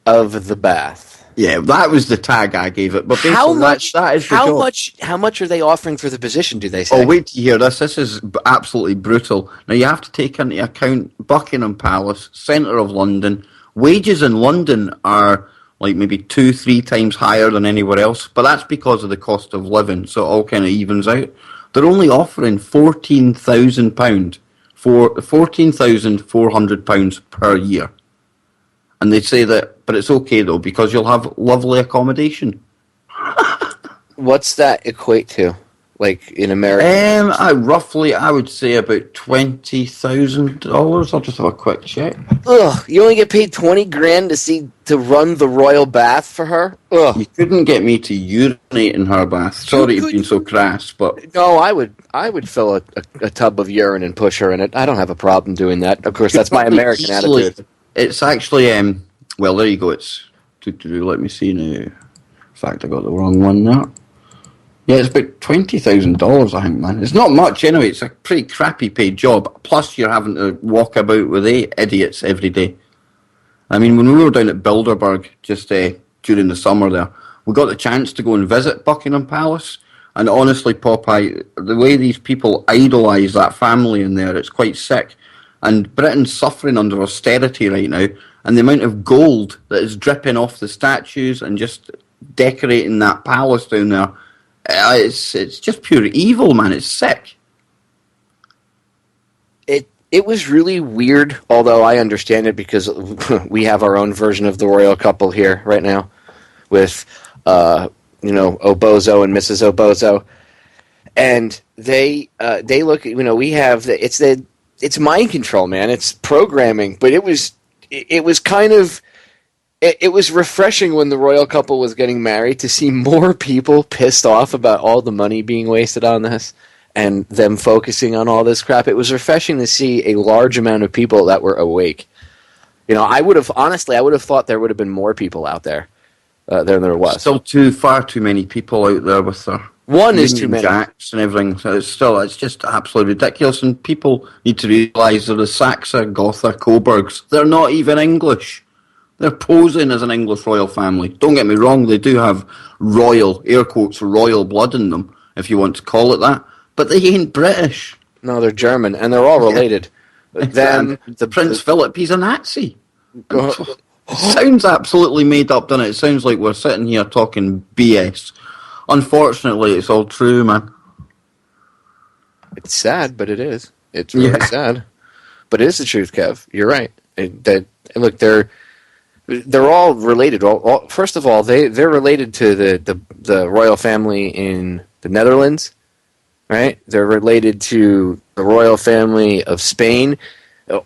of the bath. Yeah, that was the tag I gave it. But how much? That is the job. How much are they offering for the position? Do they say? Oh, wait to hear this. This is absolutely brutal. Now you have to take into account Buckingham Palace, centre of London. Wages in London are like maybe 2-3 times higher than anywhere else, but that's because of the cost of living. So it all kind of evens out. They're only offering £14,000 for £14,400 per year. And they say that, but it's okay though, because you'll have lovely accommodation. What's that equate to, like in America? I would say about $20,000. I'll just have a quick check. Ugh, you only get paid $20,000 to run the royal bath for her. Ugh. You couldn't get me to urinate in her bath. Sorry to be so crass, but no, I would fill a tub of urine and push her in it. I don't have a problem doing that. Of course, that's my American attitude. It's actually, well, there you go. It's, let me see now. In fact, I got the wrong one there. Yeah, it's about $20,000, I think, man. It's not much anyway. It's a pretty crappy paid job. Plus, you're having to walk about with idiots every day. I mean, when we were down at Bilderberg just during the summer there, we got the chance to go and visit Buckingham Palace. And honestly, Popeye, the way these people idolise that family in there, it's quite sick. And Britain's suffering under austerity right now, and the amount of gold that is dripping off the statues and just decorating that palace down there, it's just pure evil, man. It's sick. It was really weird, although I understand it because we have our own version of the royal couple here right now with, Obozo and Mrs. Obozo. And they look, we have, it's mind control, man. It's programming, but it was kind of It was refreshing when the royal couple was getting married to see more people pissed off about all the money being wasted on this and them focusing on all this crap. It was refreshing to see a large amount of people that were awake. You know, I would have thought there would have been more people out there than there was. Still far too many people out there with their One is too many. Jacks and everything. So it's just absolutely ridiculous. And people need to realise they're the Saxa, Gotha, Coburgs. They're not even English. They're posing as an English royal family. Don't get me wrong, they do have royal, air quotes, royal blood in them, if you want to call it that. But they ain't British. No, they're German, and they're all related. Then the Prince Philip, he's a Nazi. Sounds absolutely made up, doesn't it? It sounds like we're sitting here talking BS. Unfortunately, it's all true, man. It's sad, but it is. It's really sad. But it is the truth, Kev. You're right. Look, they're all related. First of all, they're related to the royal family in the Netherlands, right? They're related to the royal family of Spain.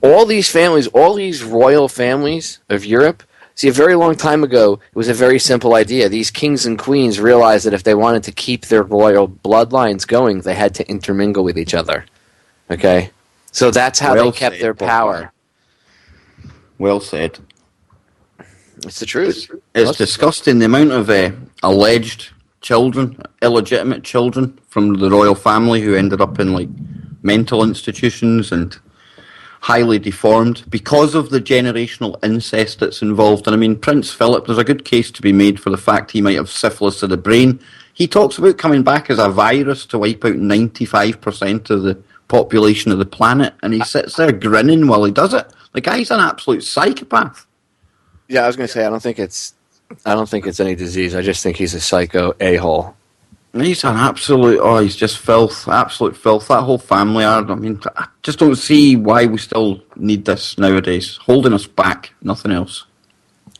All these families, all these royal families of Europe, see, a very long time ago, it was a very simple idea. These kings and queens realized that if they wanted to keep their royal bloodlines going, they had to intermingle with each other. Okay? So that's how they kept their power. Well said. It's the truth. It's disgusting, the amount of alleged children, illegitimate children from the royal family who ended up in like mental institutions and highly deformed because of the generational incest that's involved. And I mean, Prince Philip, there's a good case to be made for the fact he might have syphilis of the brain. He talks about coming back as a virus to wipe out 95% of the population of the planet, and he sits there grinning while he does it. The guy's an absolute psychopath. Yeah, I was going to say, I don't think it's any disease. I just think he's a psycho a-hole. He's an he's just filth, absolute filth. That whole family I mean, I just don't see why we still need this nowadays. Holding us back, nothing else.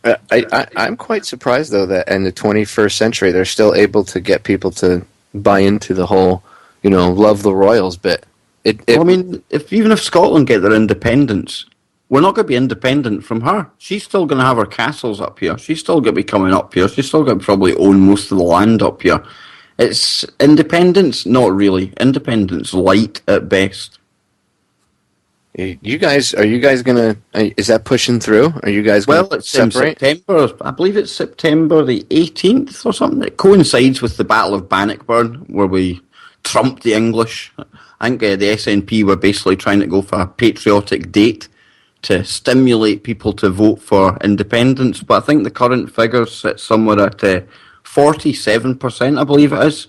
I'm quite surprised, though, that in the 21st century they're still able to get people to buy into the whole, love the royals bit. I mean, even if Scotland get their independence, we're not going to be independent from her. She's still going to have her castles up here. She's still going to be coming up here. She's still going to probably own most of the land up here. It's independence, not really. Independence light at best. Are you guys gonna? Is that pushing through? Are you guys going to separate? In September. I believe it's September the 18th or something. It coincides with the Battle of Bannockburn, where we trumped the English. I think the SNP were basically trying to go for a patriotic date to stimulate people to vote for independence. But I think the current figures sit somewhere at 47%, I believe it is.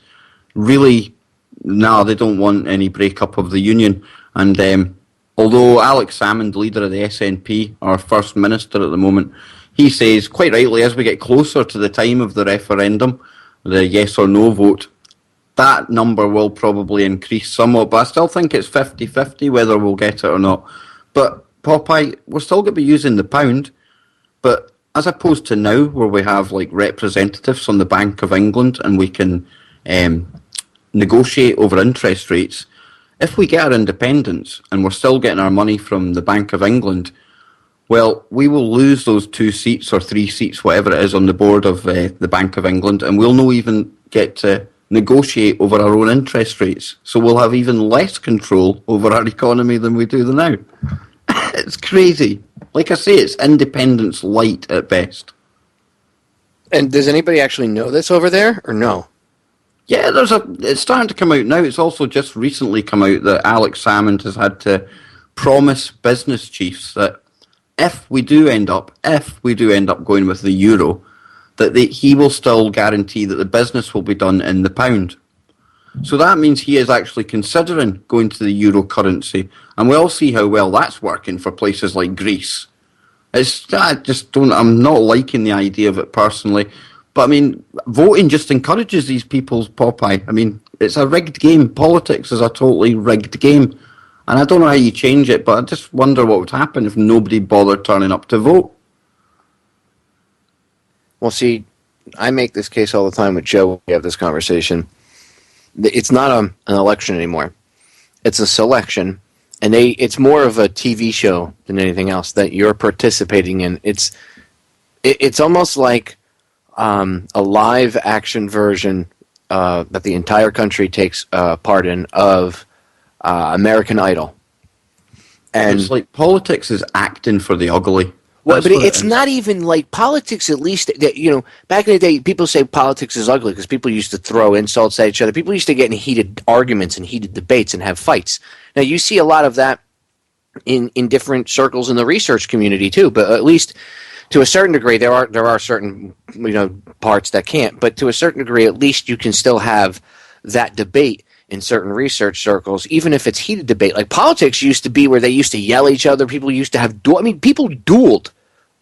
Really, they don't want any breakup of the Union. And although Alex Salmond, leader of the SNP, our First Minister at the moment, he says, quite rightly, as we get closer to the time of the referendum, the yes or no vote, that number will probably increase somewhat. But I still think it's 50-50 whether we'll get it or not. But, Popeye, we're still going to be using the pound, but as opposed to now, where we have like representatives on the Bank of England and we can negotiate over interest rates, if we get our independence and we're still getting our money from the Bank of England, well, we will lose those 2 seats or 3 seats, whatever it is, on the board of the Bank of England, and we'll not even get to negotiate over our own interest rates. So we'll have even less control over our economy than we do now. It's crazy. Like I say, it's independence light at best. And does anybody actually know this over there, or no? Yeah, it's starting to come out now. It's also just recently come out that Alex Salmond has had to promise business chiefs that if we do end up going with the euro, that he will still guarantee that the business will be done in the pound. So that means he is actually considering going to the euro currency, and we'll see how well that's working for places like Greece. I'm not liking the idea of it personally, but I mean, voting just encourages these people's Popeye. I mean, it's a rigged game. Politics is a totally rigged game, and I don't know how you change it, but I just wonder what would happen if nobody bothered turning up to vote. Well, see, I make this case all the time with Joe when we have this conversation. It's not an election anymore. It's a selection, and it's more of a TV show than anything else that you're participating in. It's it's almost like a live action version that the entire country takes part in of American Idol. And it's like politics is acting for the ugly. Well, but it's not even like politics. At least, back in the day, people say politics is ugly because people used to throw insults at each other. People used to get in heated arguments and heated debates and have fights. Now, you see a lot of that in different circles in the research community too. But at least to a certain degree, there are certain parts that can't. But to a certain degree, at least you can still have that debate in certain research circles, even if it's heated debate. Like politics used to be where they used to yell at each other. People used to have people dueled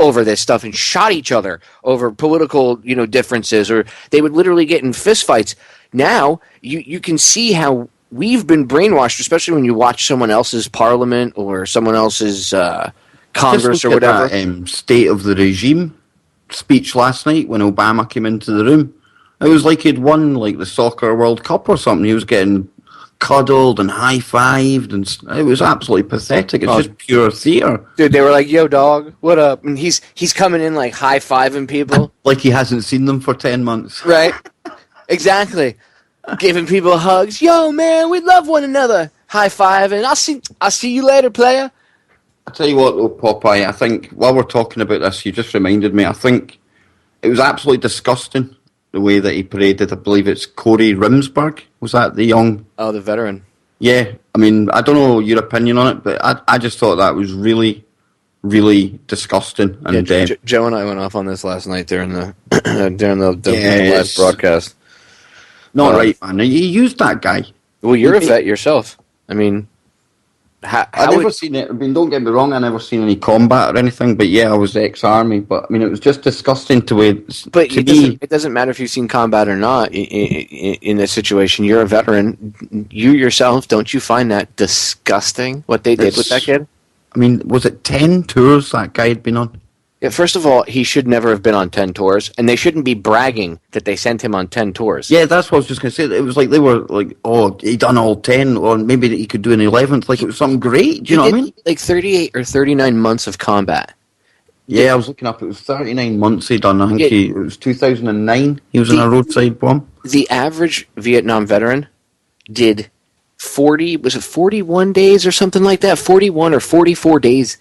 over this stuff and shot each other over political differences, or they would literally get in fistfights. Now you can see how we've been brainwashed, especially when you watch someone else's parliament or someone else's Congress or whatever. That, State of the Regime speech last night when Obama came into the room. It was like he'd won like the soccer World Cup or something. He was getting cuddled and high-fived, and it was absolutely pathetic. It's just pure theater. Dude, they were like, "Yo, dog, what up?" And he's coming in like high-fiving people. Like he hasn't seen them for 10 months. Right? Exactly. Giving people hugs. Yo, man, we love one another. High-fiving. I'll see you later, player. I tell you what, though, Popeye, I think while we're talking about this, you just reminded me, I think it was absolutely disgusting the way that he paraded. I believe it's Corey Rimsberg. Was that the young... Oh, the veteran. Yeah. I mean, I don't know your opinion on it, but I just thought that was really, really disgusting. And Joe and I went off on this last night during the last broadcast. Not right, man. He used that guy. Well, you're a vet yourself. I mean... I've never seen it. I mean, don't get me wrong, I never seen any combat or anything, but yeah, I was ex-army, but I mean, it was just disgusting to way. But it doesn't matter if you've seen combat or not in this situation. You're a veteran. You yourself, don't you find that disgusting, what they did with that kid? I mean, was it 10 tours that guy had been on? Yeah, first of all, he should never have been on 10 tours, and they shouldn't be bragging that they sent him on 10 tours. Yeah, that's what I was just going to say. It was like they were like, oh, he done all 10, or maybe that he could do an 11th. Like, it was something great. Do you know what I mean? Like 38 or 39 months of combat. Yeah, I was looking up. It was 39 months he'd done. I think it was 2009. He was in a roadside bomb. The average Vietnam veteran did 41 days or something like that? 41 or 44 days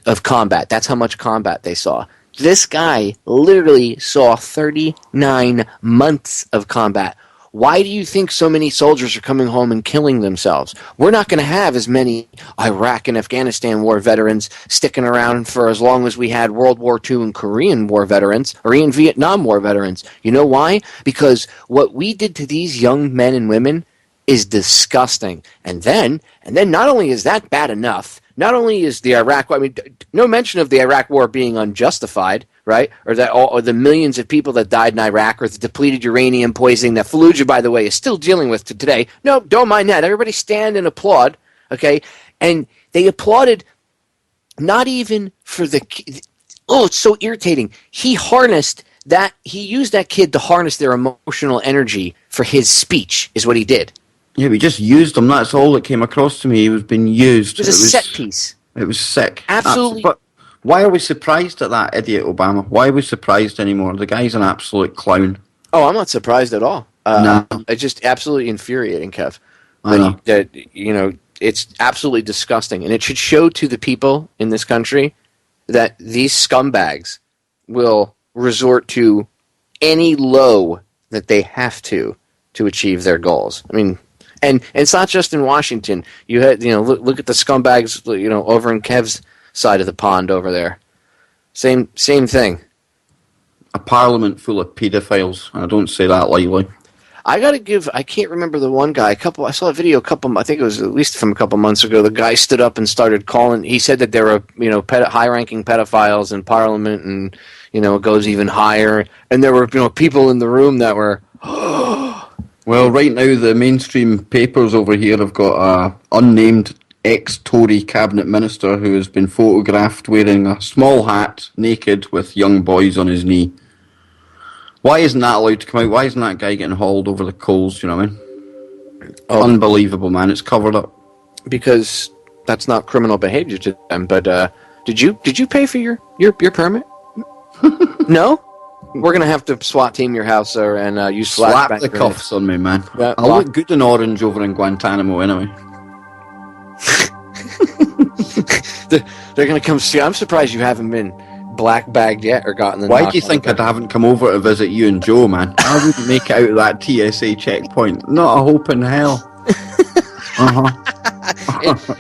of combat. That's how much combat they saw. This guy literally saw 39 months of combat. Why do you think so many soldiers are coming home and killing themselves? We're not going to have as many Iraq and Afghanistan war veterans sticking around for as long as we had World War II and Korean War veterans, or even Vietnam War veterans. You know why? Because what we did to these young men and women is disgusting. And then not only is that bad enough, not only is the Iraq, I mean, no mention of the Iraq war being unjustified, right? Or the millions of people that died in Iraq, or the depleted uranium poisoning that Fallujah, by the way, is still dealing with to today. No, don't mind that. Everybody stand and applaud, okay? And they applauded not even for the... Oh, it's so irritating. He used that kid to harness their emotional energy for his speech, is what he did. Yeah, we just used him. That's all that came across to me. He was being used. It was a set piece. It was sick. Absolutely. But why are we surprised at that idiot Obama? Why are we surprised anymore? The guy's an absolute clown. Oh, I'm not surprised at all. No. It's just absolutely infuriating, Kev. I know. It's absolutely disgusting. And it should show to the people in this country that these scumbags will resort to any low that they have to achieve their goals. I mean... And it's not just in Washington. You had, look at the scumbags, over in Kev's side of the pond over there. Same thing. A parliament full of pedophiles. I don't say that lightly. I can't remember the one guy. I saw a video I think it was at least from a couple months ago. The guy stood up and started calling. He said that there were, high-ranking pedophiles in parliament, and, it goes even higher. And there were, people in the room that were, Well, right now the mainstream papers over here have got a unnamed ex-Tory cabinet minister who has been photographed wearing a small hat, naked, with young boys on his knee. Why isn't that allowed to come out? Why isn't that guy getting hauled over the coals, you know what I mean? Oh. Unbelievable, man. It's covered up. Because that's not criminal behavior to them. But did you pay for your permit? No? We're going to have to SWAT team your house, sir, and use Slap flashbang the grenades. cuffs on me, man. Yeah, I look good in orange over in Guantanamo, anyway. They're going to come see. I'm surprised you haven't been black bagged yet or gotten the Why knock do you on think the I back. haven't come over to visit you and Joe, man? I wouldn't make it out of that TSA checkpoint. Not a hope in hell.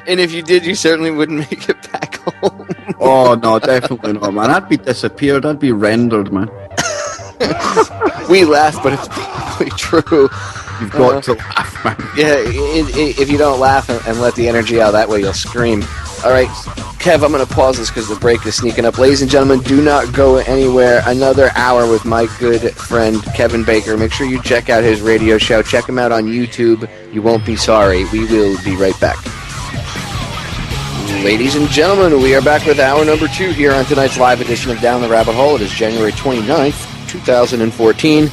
And if you did, you certainly wouldn't make it back home. Oh, no, definitely not, man. I'd be disappeared. I'd be rendered, man. We laugh, but it's probably true. You've got to laugh, man. Yeah, if you don't laugh and let the energy out that way, you'll scream. All right, Kev, I'm going to pause this because the break is sneaking up. Ladies and gentlemen, do not go anywhere. Another hour with my good friend Kevin Baker. Make sure you check out his radio show. Check him out on YouTube. You won't be sorry. We will be right back. Ladies and gentlemen, we are back with hour number 2 here on tonight's live edition of Down the Rabbit Hole. It is January 29th, 2014.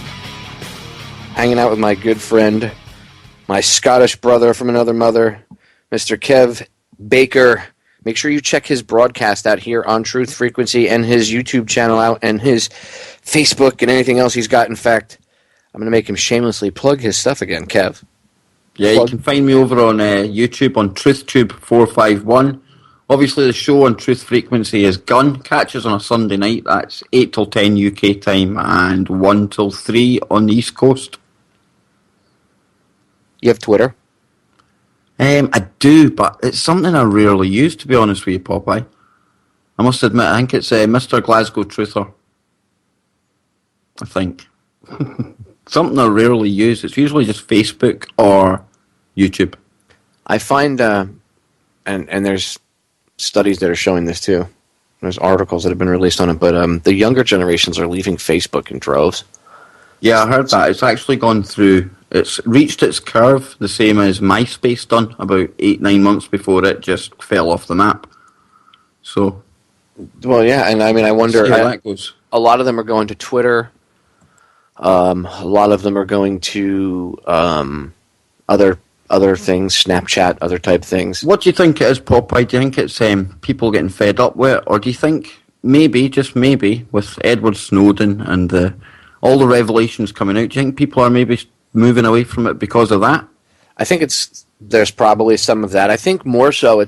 Hanging out with my good friend, my Scottish brother from another mother, Mr. Kev Baker. Make sure you check his broadcast out here on Truth Frequency and his YouTube channel out and his Facebook and anything else he's got. In fact, I'm going to make him shamelessly plug his stuff again, Kev. Yeah, you can find me over on YouTube on TruthTube451. Obviously, the show on Truth Frequency is Gun. Catch us on a Sunday night. That's 8 till 10 UK time and 1 till 3 on the East Coast. You have Twitter? I do, but it's something I rarely use, to be honest with you, Popeye. I must admit, I think it's Mr. Glasgow Truther. I think. Something I rarely use. It's usually just Facebook or YouTube. I find, and there's studies that are showing this too. There's articles that have been released on it, but the younger generations are leaving Facebook in droves. Yeah, I heard that. It's actually gone through, it's reached its curve, the same as MySpace done about 8-9 months before it just fell off the map. So, well, yeah, and I mean, I wonder, see how that goes. A lot of them are going to Twitter. A lot of them are going to other things, Snapchat, other type things. What do you think it is, Popeye? Do you think it's people getting fed up with it? Or do you think maybe, just maybe, with Edward Snowden and all the revelations coming out, do you think people are maybe moving away from it because of that? I think there's probably some of that. I think more so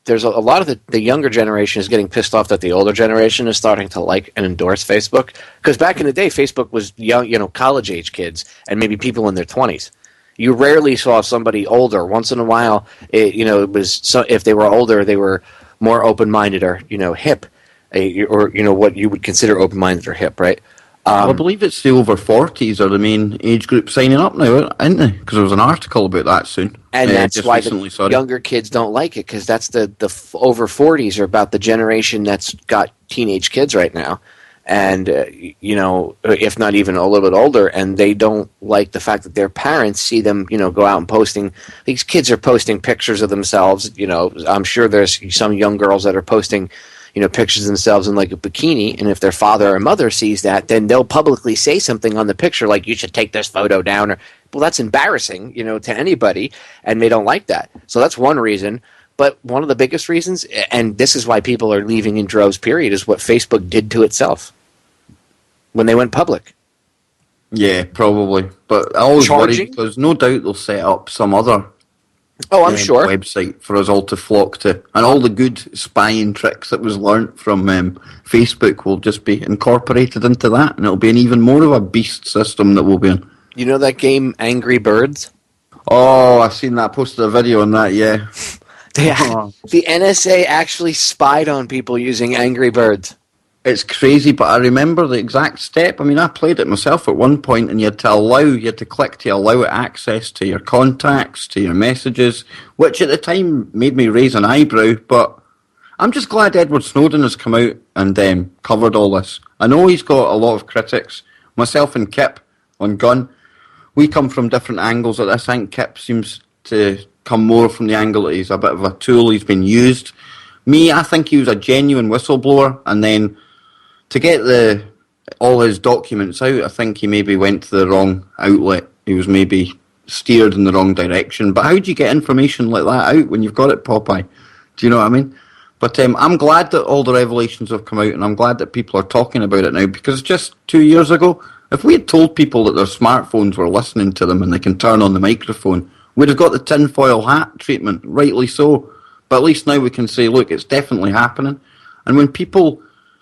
there's a lot of the younger generation is getting pissed off that the older generation is starting to like and endorse Facebook. Because back in the day, Facebook was young, college age kids and maybe people in their 20s. You rarely saw somebody older. Once in a while, it was so if they were older, they were more open-minded or hip, or what you would consider open-minded or hip, right? I believe it's the over 40s are the main age group signing up now, isn't they? Because there was an article about that soon. And that's just why recently, the younger kids don't like it, because that's the over 40s are about the generation that's got teenage kids right now. And, if not even a little bit older, and they don't like the fact that their parents see them, go out and posting. These kids are posting pictures of themselves. I'm sure there's some young girls that are posting pictures of themselves in like a bikini, and if their father or mother sees that, then they'll publicly say something on the picture like, you should take this photo down, or, well, that's embarrassing, to anybody, and they don't like that. So that's one reason. But one of the biggest reasons, and this is why people are leaving in droves, period, is what Facebook did to itself when they went public. Yeah, probably. But I always worry, because no doubt they'll set up some other I'm sure website for us all to flock to, and all the good spying tricks that was learnt from Facebook will just be incorporated into that, and it'll be an even more of a beast system that we'll be in. You know that game Angry Birds? Oh, I've seen that. Posted a video on that. Yeah. The NSA actually spied on people using Angry Birds. It's crazy, but I remember the exact step. I mean, I played it myself at one point, and you had to click to allow it access to your contacts, to your messages, which at the time made me raise an eyebrow, but I'm just glad Edward Snowden has come out and covered all this. I know he's got a lot of critics. Myself and Kip on Gun, we come from different angles at this. I think Kip seems to come more from the angle that he's a bit of a tool, he's been used. Me, I think he was a genuine whistleblower, and then to get all his documents out, I think he maybe went to the wrong outlet. He was maybe steered in the wrong direction. But how do you get information like that out when you've got it, Popeye? Do you know what I mean? But I'm glad that all the revelations have come out, and I'm glad that people are talking about it now, because just 2 years ago, if we had told people that their smartphones were listening to them and they can turn on the microphone, we'd have got the tinfoil hat treatment, rightly so. But at least now we can say, look, it's definitely happening. And when people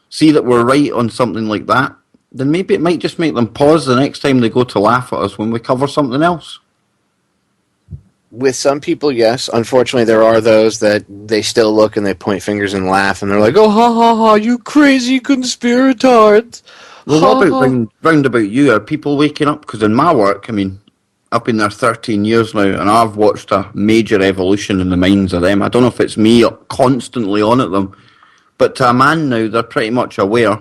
see that we're right on something like that, then maybe it might just make them pause the next time they go to laugh at us when we cover something else. With some people, yes. Unfortunately, there are those that they still look and they point fingers and laugh, and they're like, oh, ha, ha, ha, you crazy conspiratards. Well, what about round about you? Are people waking up? Because in my work, I mean, I've been there 13 years now, and I've watched a major evolution in the minds of them. I don't know if it's me constantly on at them, but to a man now, they're pretty much aware.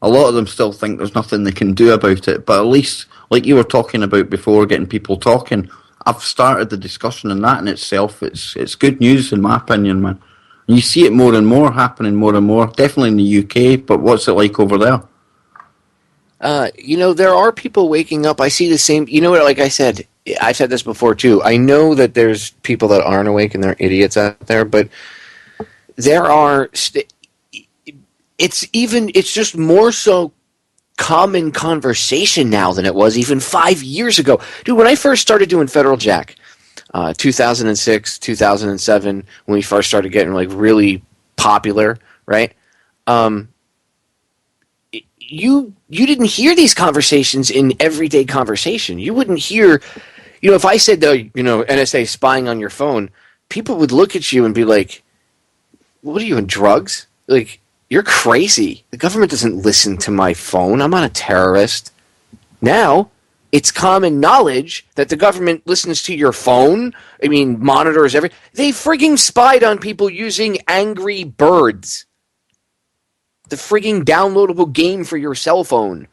A lot of them still think there's nothing they can do about it, but at least, like you were talking about before, getting people talking, I've started the discussion, and that in itself, it's good news in my opinion, man. And you see it more and more happening, more and more, definitely in the UK, but what's it like over there? There are people waking up. I see the same, like I said, I've said this before too. I know that there's people that aren't awake and they're idiots out there, but there are, it's just more so common conversation now than it was even 5 years ago. Dude, when I first started doing Federal Jack, 2006, 2007, when we first started getting like really popular, right? You didn't hear these conversations in everyday conversation. You wouldn't hear, if I said, NSA spying on your phone, people would look at you and be like, what are you, on drugs? Like, you're crazy. The government doesn't listen to my phone. I'm not a terrorist. Now, it's common knowledge that the government listens to your phone. I mean, monitors everything. They frigging spied on people using Angry Birds, the frigging downloadable game for your cell phone.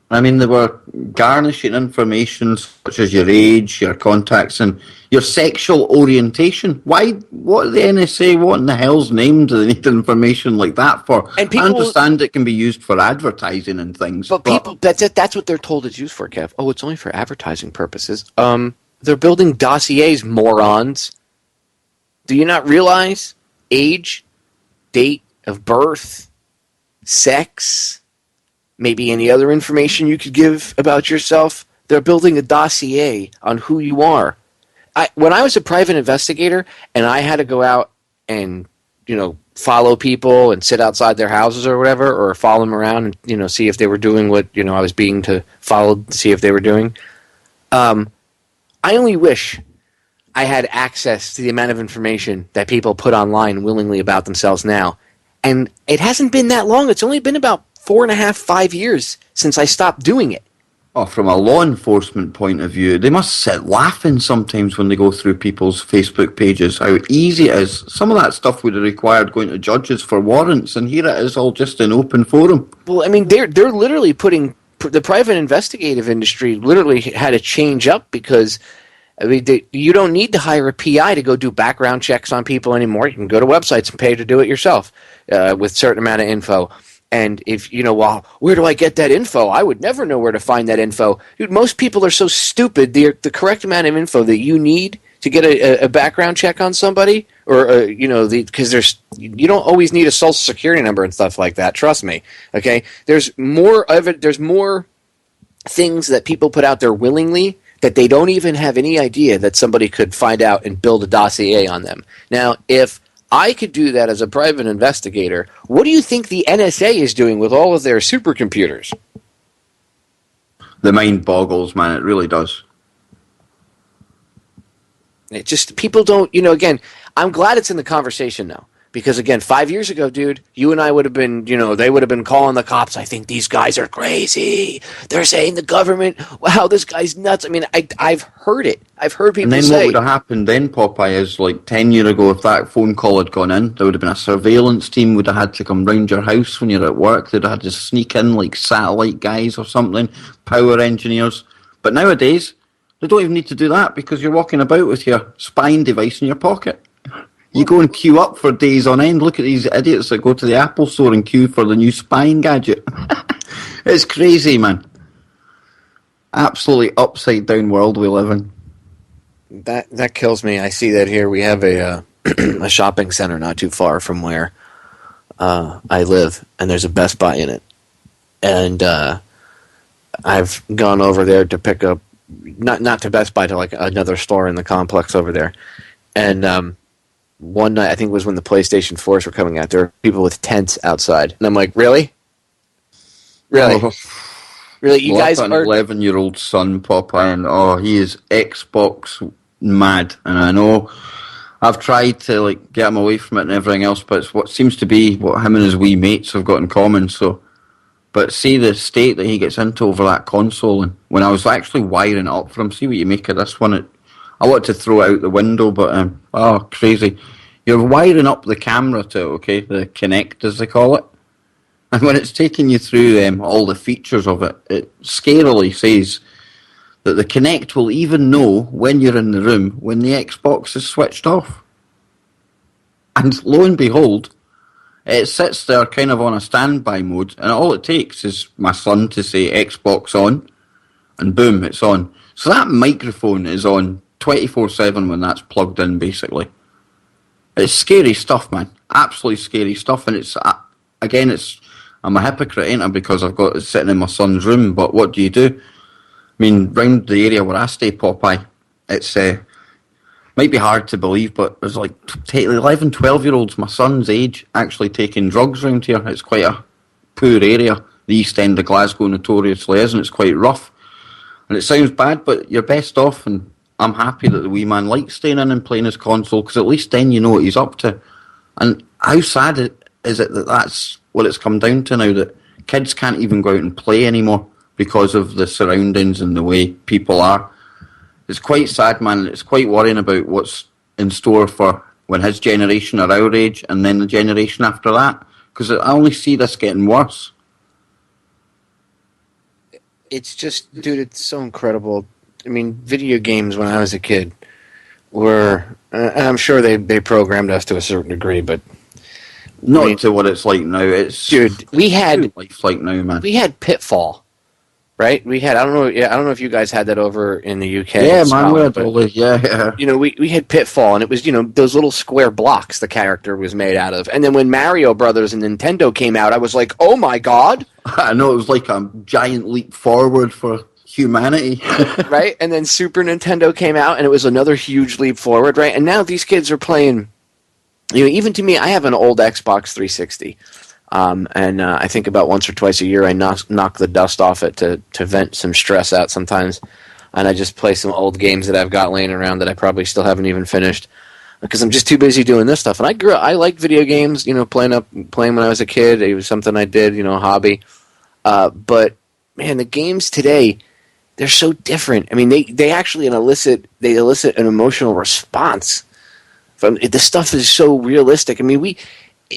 I mean, they were garnishing information such as your age, your contacts, and your sexual orientation. Why? What the NSA? What in the hell's name do they need information like that for? And people, I understand it can be used for advertising and things. But people, that's what they're told it's used for, Kev. Oh, it's only for advertising purposes. They're building dossiers, morons. Do you not realize age, date of birth, sex, maybe any other information you could give about yourself? They're building a dossier on who you are. When I was a private investigator and I had to go out and, follow people and sit outside their houses or whatever, or follow them around and, see if they were doing what, I was being followed to see if they were doing. I only wish I had access to the amount of information that people put online willingly about themselves now. And it hasn't been that long. It's only been about 4.5, 5 years since I stopped doing it. Oh, from a law enforcement point of view, they must sit laughing sometimes when they go through people's Facebook pages, how easy it is. Some of that stuff would have required going to judges for warrants, and here it is all just in open forum. Well, I mean, they're literally putting, the private investigative industry literally had to change up because, I mean, you don't need to hire a PI to go do background checks on people anymore. You can go to websites and pay to do it yourself with a certain amount of info. And if, where do I get that info? I would never know where to find that info. Dude, most people are so stupid. The correct amount of info that you need to get a background check on somebody, or, because you don't always need a social security number and stuff like that. Trust me. Okay. There's more things that people put out there willingly that they don't even have any idea that somebody could find out and build a dossier on them. Now, if I could do that as a private investigator, what do you think the NSA is doing with all of their supercomputers? The mind boggles, man. It really does. It just, people don't, again, I'm glad it's in the conversation now. Because, again, 5 years ago, dude, you and I would have been, they would have been calling the cops. I think these guys are crazy. They're saying the government, wow, this guy's nuts. I mean, I've heard it. I've heard people say. And then what would have happened then, Popeye, is like 10 years ago, if that phone call had gone in, there would have been a surveillance team would have had to come round your house when you're at work. They'd have had to sneak in like satellite guys or something, power engineers. But nowadays, they don't even need to do that because you're walking about with your spying device in your pocket. You go and queue up for days on end. Look at these idiots that go to the Apple store and queue for the new spying gadget. It's crazy, man. Absolutely upside down world we live in. That kills me. I see that here. We have a shopping center not too far from where I live, and there's a Best Buy in it. And I've gone over there to pick up, not to Best Buy, to like another store in the complex over there. And one night, I think it was when the PlayStation 4s were coming out, there were people with tents outside. And I'm like, really? Really? Oh. Really? You guys I've are... got an 11-year-old son, Popeye, and he is Xbox mad. And I know I've tried to like get him away from it and everything else, but it's what seems to be what him and his wee mates have got in common. So, but see the state that he gets into over that console, and when I was actually wiring it up for him, see what you make of this one. I wanted to throw it out the window, but crazy! You're wiring up the camera to it, okay, the Kinect as they call it, and when it's taking you through all the features of it, it scarily says that the Kinect will even know when you're in the room when the Xbox is switched off. And lo and behold, it sits there kind of on a standby mode, and all it takes is my son to say Xbox on, and boom, it's on. So that microphone is on 24/7 when that's plugged in, basically. It's scary stuff, man. Absolutely scary stuff, and I'm a hypocrite, ain't I, because I've got it sitting in my son's room, but what do you do? I mean, round the area where I stay, Popeye, it's might be hard to believe, but there's like 11, 12-year-olds my son's age actually taking drugs round here. It's quite a poor area. The East End of Glasgow notoriously is, and it's quite rough. And it sounds bad, but you're best off, and I'm happy that the wee man likes staying in and playing his console, because at least then you know what he's up to. And how sad is it that that's what it's come down to now, that kids can't even go out and play anymore because of the surroundings and the way people are. It's quite sad, man. It's quite worrying about what's in store for when his generation are our age and then the generation after that, because I only see this getting worse. It's just, dude, it's so incredible. I mean, video games when I was a kid were, and I'm sure they programmed us to a certain degree, but not to what it's like now. It's dude, we had life's like now, man. We had Pitfall, right? We had I don't know if you guys had that over in the UK. Yeah, man, we had all this. Yeah. You know, we had Pitfall, and it was those little square blocks the character was made out of. And then when Mario Brothers and Nintendo came out, I was like, oh my god! I know, it was like a giant leap forward for humanity. Right? And then Super Nintendo came out, and it was another huge leap forward, right? And now these kids are playing. Even to me, I have an old Xbox 360, and I think about once or twice a year I knock the dust off it to vent some stress out sometimes, and I just play some old games that I've got laying around that I probably still haven't even finished, because I'm just too busy doing this stuff. And I liked video games, playing when I was a kid. It was something I did, a hobby. But man, the games today, they're so different. I mean, they actually elicit an emotional response. The stuff is so realistic. I mean,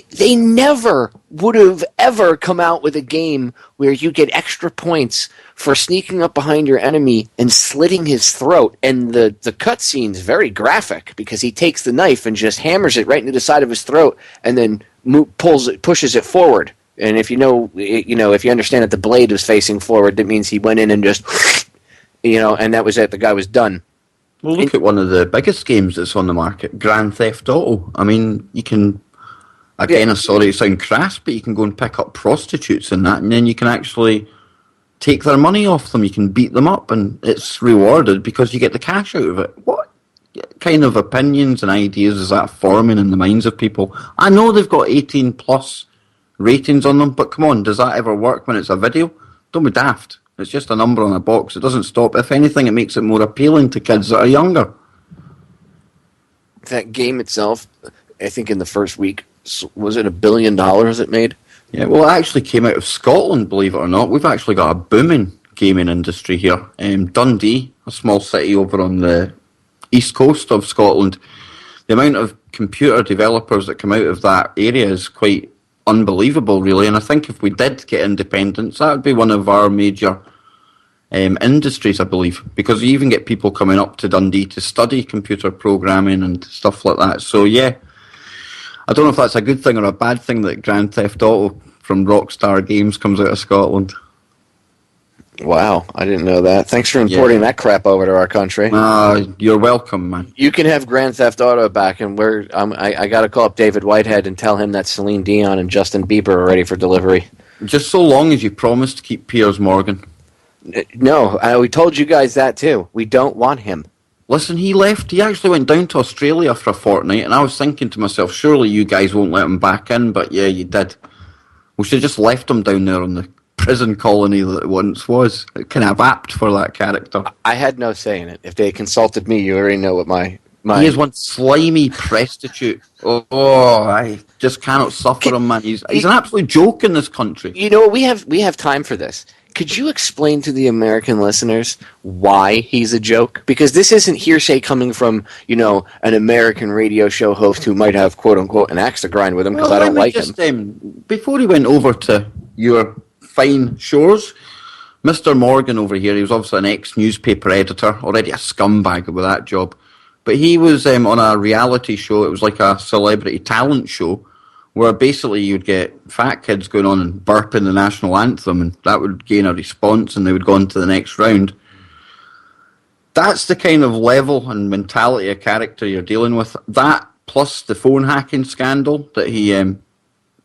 they never would have ever come out with a game where you get extra points for sneaking up behind your enemy and slitting his throat. And the cutscene's very graphic, because he takes the knife and just hammers it right into the side of his throat, and then pushes it forward. And if if you understand that the blade was facing forward, that means he went in and just, and that was it. The guy was done. Well, look at one of the biggest games that's on the market, Grand Theft Auto. I mean, you can, again, I'm sorry to sound crass, but you can go and pick up prostitutes and that, and then you can actually take their money off them. You can beat them up, and it's rewarded because you get the cash out of it. What kind of opinions and ideas is that forming in the minds of people? I know they've got 18 plus ratings on them, but come on, does that ever work when it's a video? Don't be daft. It's just a number on a box. It doesn't stop. If anything, it makes it more appealing to kids that are younger. That game itself, I think in the first week, was it $1 billion it made? Yeah, well, it actually came out of Scotland, believe it or not. We've actually got a booming gaming industry here. Dundee, a small city over on the east coast of Scotland, the amount of computer developers that come out of that area is quite unbelievable, really. And I think if we did get independence, that would be one of our major industries, I believe, because you even get people coming up to Dundee to study computer programming and stuff like that. So yeah, I don't know if that's a good thing or a bad thing that Grand Theft Auto from Rockstar Games comes out of Scotland. Wow, I didn't know that. Thanks for importing that crap over to our country. You're welcome, man. You can have Grand Theft Auto back, and I got to call up David Whitehead and tell him that Celine Dion and Justin Bieber are ready for delivery. Just so long as you promise to keep Piers Morgan. No, we told you guys that too. We don't want him. Listen, he left. He actually went down to Australia for a fortnight, and I was thinking to myself, surely you guys won't let him back in, but yeah, you did. We should have just left him down there on the prison colony that it once was. Kind of apt for that character. I had no say in it. If they consulted me, you already know what my... He is one slimy prostitute. I just cannot suffer him, man. He's an absolute joke in this country. You know, we have time for this. Could you explain to the American listeners why he's a joke? Because this isn't hearsay coming from, an American radio show host who might have, quote-unquote, an axe to grind with him because I don't like him. Before he went over to your fine shores, Mr. Morgan over here, he was obviously an ex-newspaper editor, already a scumbag with that job. But he was on a reality show. It was like a celebrity talent show where basically you'd get fat kids going on and burping the national anthem, and that would gain a response, and they would go on to the next round. That's the kind of level and mentality of character you're dealing with. That plus the phone hacking scandal that he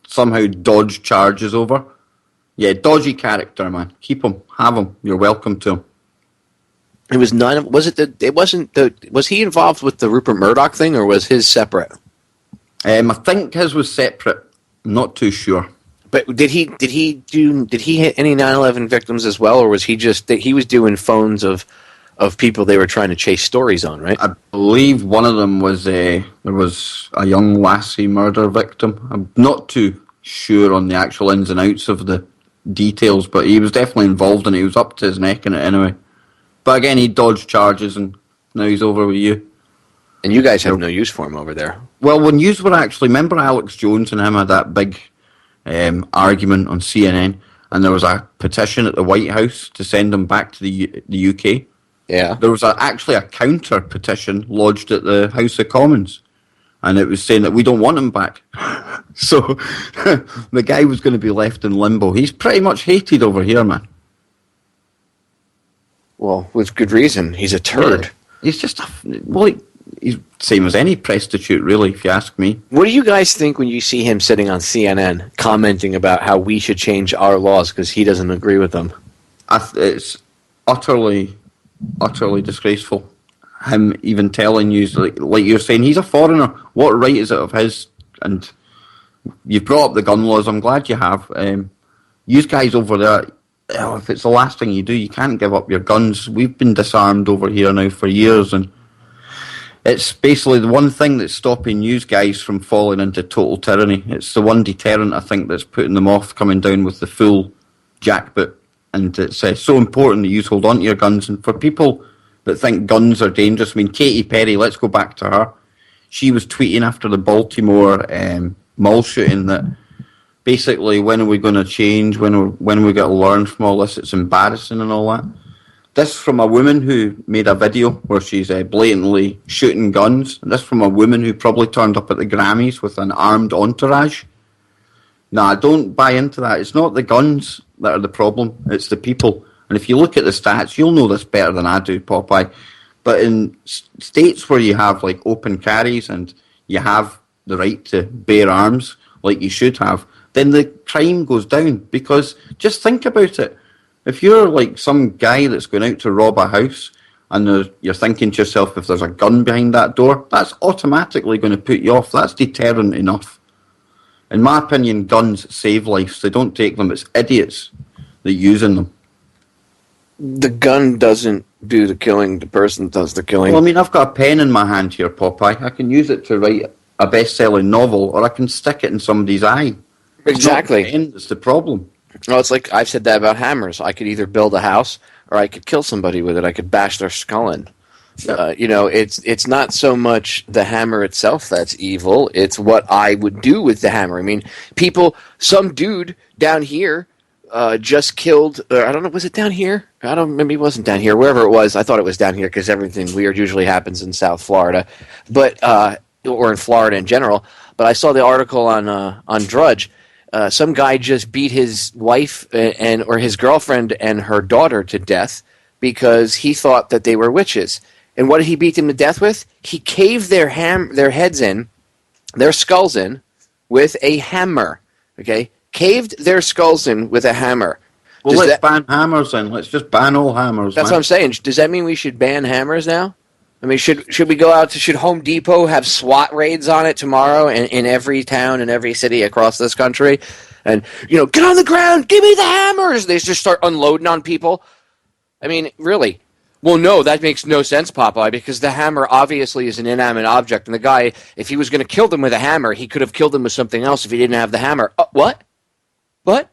somehow dodged charges over. Yeah, dodgy character, man. Keep him, have him. You're welcome to him. It was none. Was he involved with the Rupert Murdoch thing, or was his separate? I think his was separate. I'm not too sure. But did he hit any 9/11 victims as well, or was he just he was doing phones of people they were trying to chase stories on, right? I believe one of them was there was a young lassie murder victim. I'm not too sure on the actual ins and outs of the details, but he was definitely involved in it. He was up to his neck in it anyway. But again, he dodged charges, and now he's over with you. And you guys have no use for him over there. Well, when you were actually... Remember Alex Jones and him had that big argument on CNN, and there was a petition at the White House to send him back to the UK? Yeah. There was actually a counter petition lodged at the House of Commons, and it was saying that we don't want him back. So the guy was going to be left in limbo. He's pretty much hated over here, man. Well, with good reason. He's a turd. Yeah. He's just he's same as any prostitute, really, if you ask me. What do you guys think when you see him sitting on CNN commenting about how we should change our laws because he doesn't agree with them? It's utterly disgraceful. Him even telling you, like you're saying, he's a foreigner. What right is it of his? And you've brought up the gun laws. I'm glad you have. You guys over there, if it's the last thing you do, you can't give up your guns. We've been disarmed over here now for years, and it's basically the one thing that's stopping you guys from falling into total tyranny. It's the one deterrent, I think, that's putting them off coming down with the full jackboot. And it's so important that you hold on to your guns. And for people that think guns are dangerous, I mean, Katy Perry, let's go back to her. She was tweeting after the Baltimore mall shooting that basically, when are we going to change? When are we going to learn from all this? It's embarrassing and all that. This from a woman who made a video where she's blatantly shooting guns. And this from a woman who probably turned up at the Grammys with an armed entourage. Nah, don't buy into that. It's not the guns that are the problem. It's the people. And if you look at the stats, you'll know this better than I do, Popeye. But in states where you have like open carries and you have the right to bear arms, like you should have, then the crime goes down. Because just think about it. If you're like some guy that's going out to rob a house and you're thinking to yourself, if there's a gun behind that door, that's automatically going to put you off. That's deterrent enough. In my opinion, guns save lives. They don't take them. It's idiots that using them. The gun doesn't do the killing. The person does the killing. Well, I mean, I've got a pen in my hand here, Popeye. I can use it to write a best-selling novel, or I can stick it in somebody's eye. Exactly. It's not the pen that's the problem. Well, it's like I've said that about hammers. I could either build a house or I could kill somebody with it. I could bash their skull in. Yeah. It's not so much the hammer itself that's evil. It's what I would do with the hammer. I mean, some dude down here just killed, I don't know, was it down here? I don't remember, it wasn't down here. Wherever it was, I thought it was down here because everything weird usually happens in South Florida, or in Florida in general. But I saw the article on Drudge. some guy just beat his wife or his girlfriend and her daughter to death because he thought that they were witches. And what did he beat them to death with? He caved their heads in, their skulls in, with a hammer. Okay, caved their skulls in with a hammer. Well, let's ban hammers then. Let's just ban all hammers. That's what I'm saying. Does that mean we should ban hammers now? I mean, should we go out to, should Home Depot have SWAT raids on it tomorrow in every town and every city across this country? And, get on the ground, give me the hammers! They just start unloading on people. I mean, really. Well, no, that makes no sense, Popeye, because the hammer obviously is an inanimate object, and the guy, if he was going to kill them with a hammer, he could have killed them with something else if he didn't have the hammer. What? What?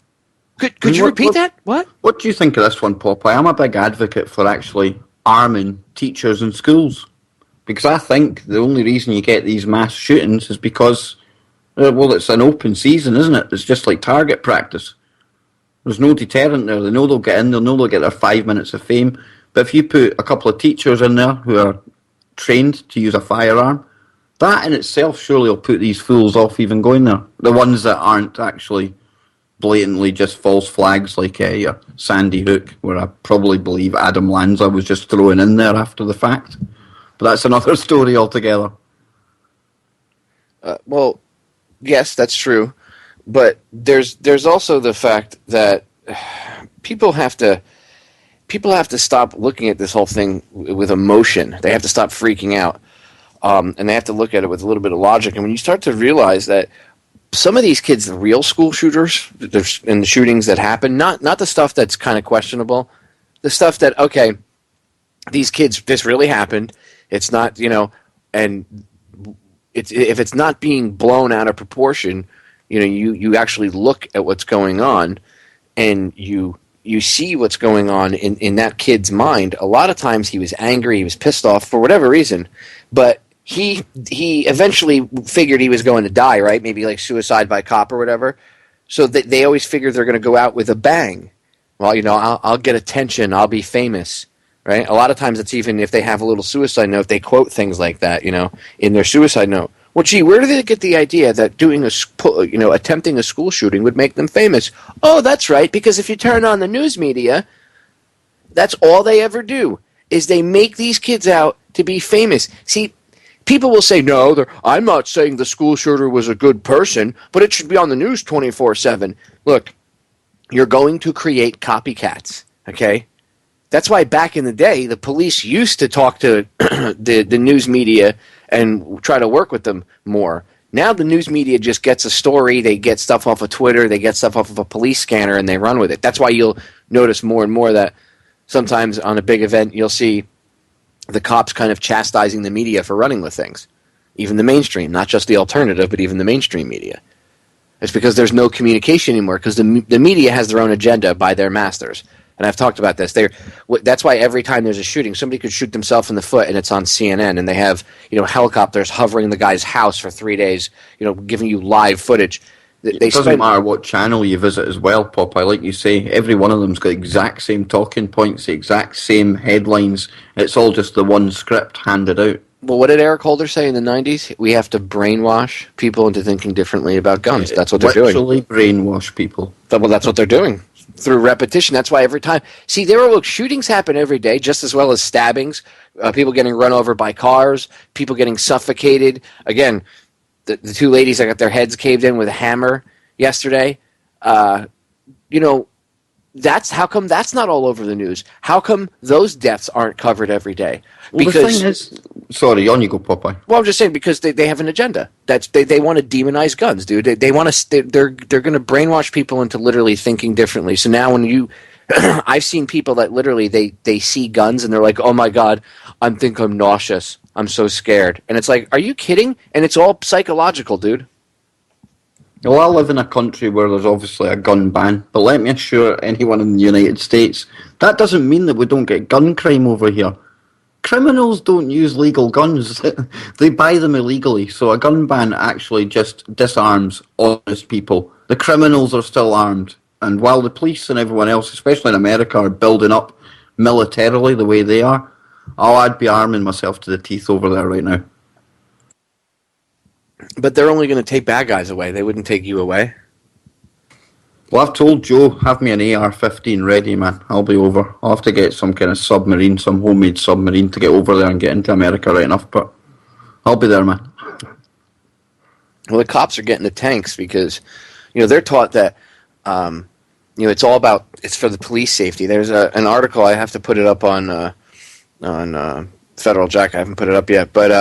Could you repeat that? What? What do you think of this one, Popeye? I'm a big advocate for actually arming teachers in schools, because I think the only reason you get these mass shootings is because, it's an open season, isn't it? It's just like target practice. There's no deterrent there. They know they'll get in, they know they'll get their 5 minutes of fame. But if you put a couple of teachers in there who are trained to use a firearm, that in itself surely will put these fools off even going there. The ones that aren't actually blatantly just false flags like Sandy Hook, where I probably believe Adam Lanza was just thrown in there after the fact. But that's another story altogether. Well, yes, that's true. But there's also the fact that people have to stop looking at this whole thing with emotion. They have to stop freaking out. And they have to look at it with a little bit of logic. And when you start to realize that some of these kids, the real school shooters, and the shootings that happen, not the stuff that's kind of questionable, the stuff that, okay, these kids, this really happened. It's not, and if it's not being blown out of proportion, you actually look at what's going on, and you see what's going on in that kid's mind. A lot of times he was angry, he was pissed off for whatever reason, but he eventually figured he was going to die, right? Maybe like suicide by cop or whatever. So they always figure they're going to go out with a bang. Well, I'll get attention, I'll be famous, right? A lot of times it's even if they have a little suicide note, they quote things like that, in their suicide note. Well, gee, where do they get the idea that doing attempting a school shooting would make them famous? Oh, that's right, because if you turn on the news media, that's all they ever do, is they make these kids out to be famous. See, people will say, no, I'm not saying the school shooter was a good person, but it should be on the news 24/7. Look, you're going to create copycats, okay? That's why back in the day, the police used to talk to the news media and try to work with them more. Now the news media just gets a story, they get stuff off of Twitter, they get stuff off of a police scanner, and they run with it. That's why you'll notice more and more that sometimes on a big event you'll see the cops kind of chastising the media for running with things. Even the mainstream, not just the alternative, but even the mainstream media. It's because there's no communication anymore, because the media has their own agenda by their masters. And I've talked about this. That's why every time there's a shooting, somebody could shoot themselves in the foot, and it's on CNN, and they have helicopters hovering the guy's house for 3 days, giving you live footage. It doesn't matter what channel you visit as well, Popeye. Like you say, every one of them's got the exact same talking points, the exact same headlines. It's all just the one script handed out. Well, what did Eric Holder say in the 90s? We have to brainwash people into thinking differently about guns. That's what they're doing. Literally brainwash people. Well, that's what they're doing. Through repetition. That's why every time. See, shootings happen every day, just as well as stabbings, people getting run over by cars, people getting suffocated. Again, the two ladies that got their heads caved in with a hammer yesterday. That's how come that's not all over the news. How come those deaths aren't covered every day? Because the thing is, sorry, on you go, Popeye. Well, I'm just saying because they have an agenda. They want to demonize guns, dude. They want to. They're going to brainwash people into literally thinking differently. So now when I've seen people that literally they see guns and they're like, oh my god, I think I'm nauseous. I'm so scared. And it's like, are you kidding? And it's all psychological, dude. Well, I live in a country where there's obviously a gun ban, but let me assure anyone in the United States, that doesn't mean that we don't get gun crime over here. Criminals don't use legal guns. They buy them illegally, so a gun ban actually just disarms honest people. The criminals are still armed, and while the police and everyone else, especially in America, are building up militarily the way they are, I'd be arming myself to the teeth over there right now. But they're only going to take bad guys away. They wouldn't take you away. Well, I've told Joe, have me an AR-15 ready, man. I'll be over. I'll have to get some kind of submarine, some homemade submarine to get over there and get into America right enough, but I'll be there, man. Well, the cops are getting the tanks because, they're taught that, it's all about, it's for the police safety. There's an article, I have to put it up on Federal Jack. I haven't put it up yet, but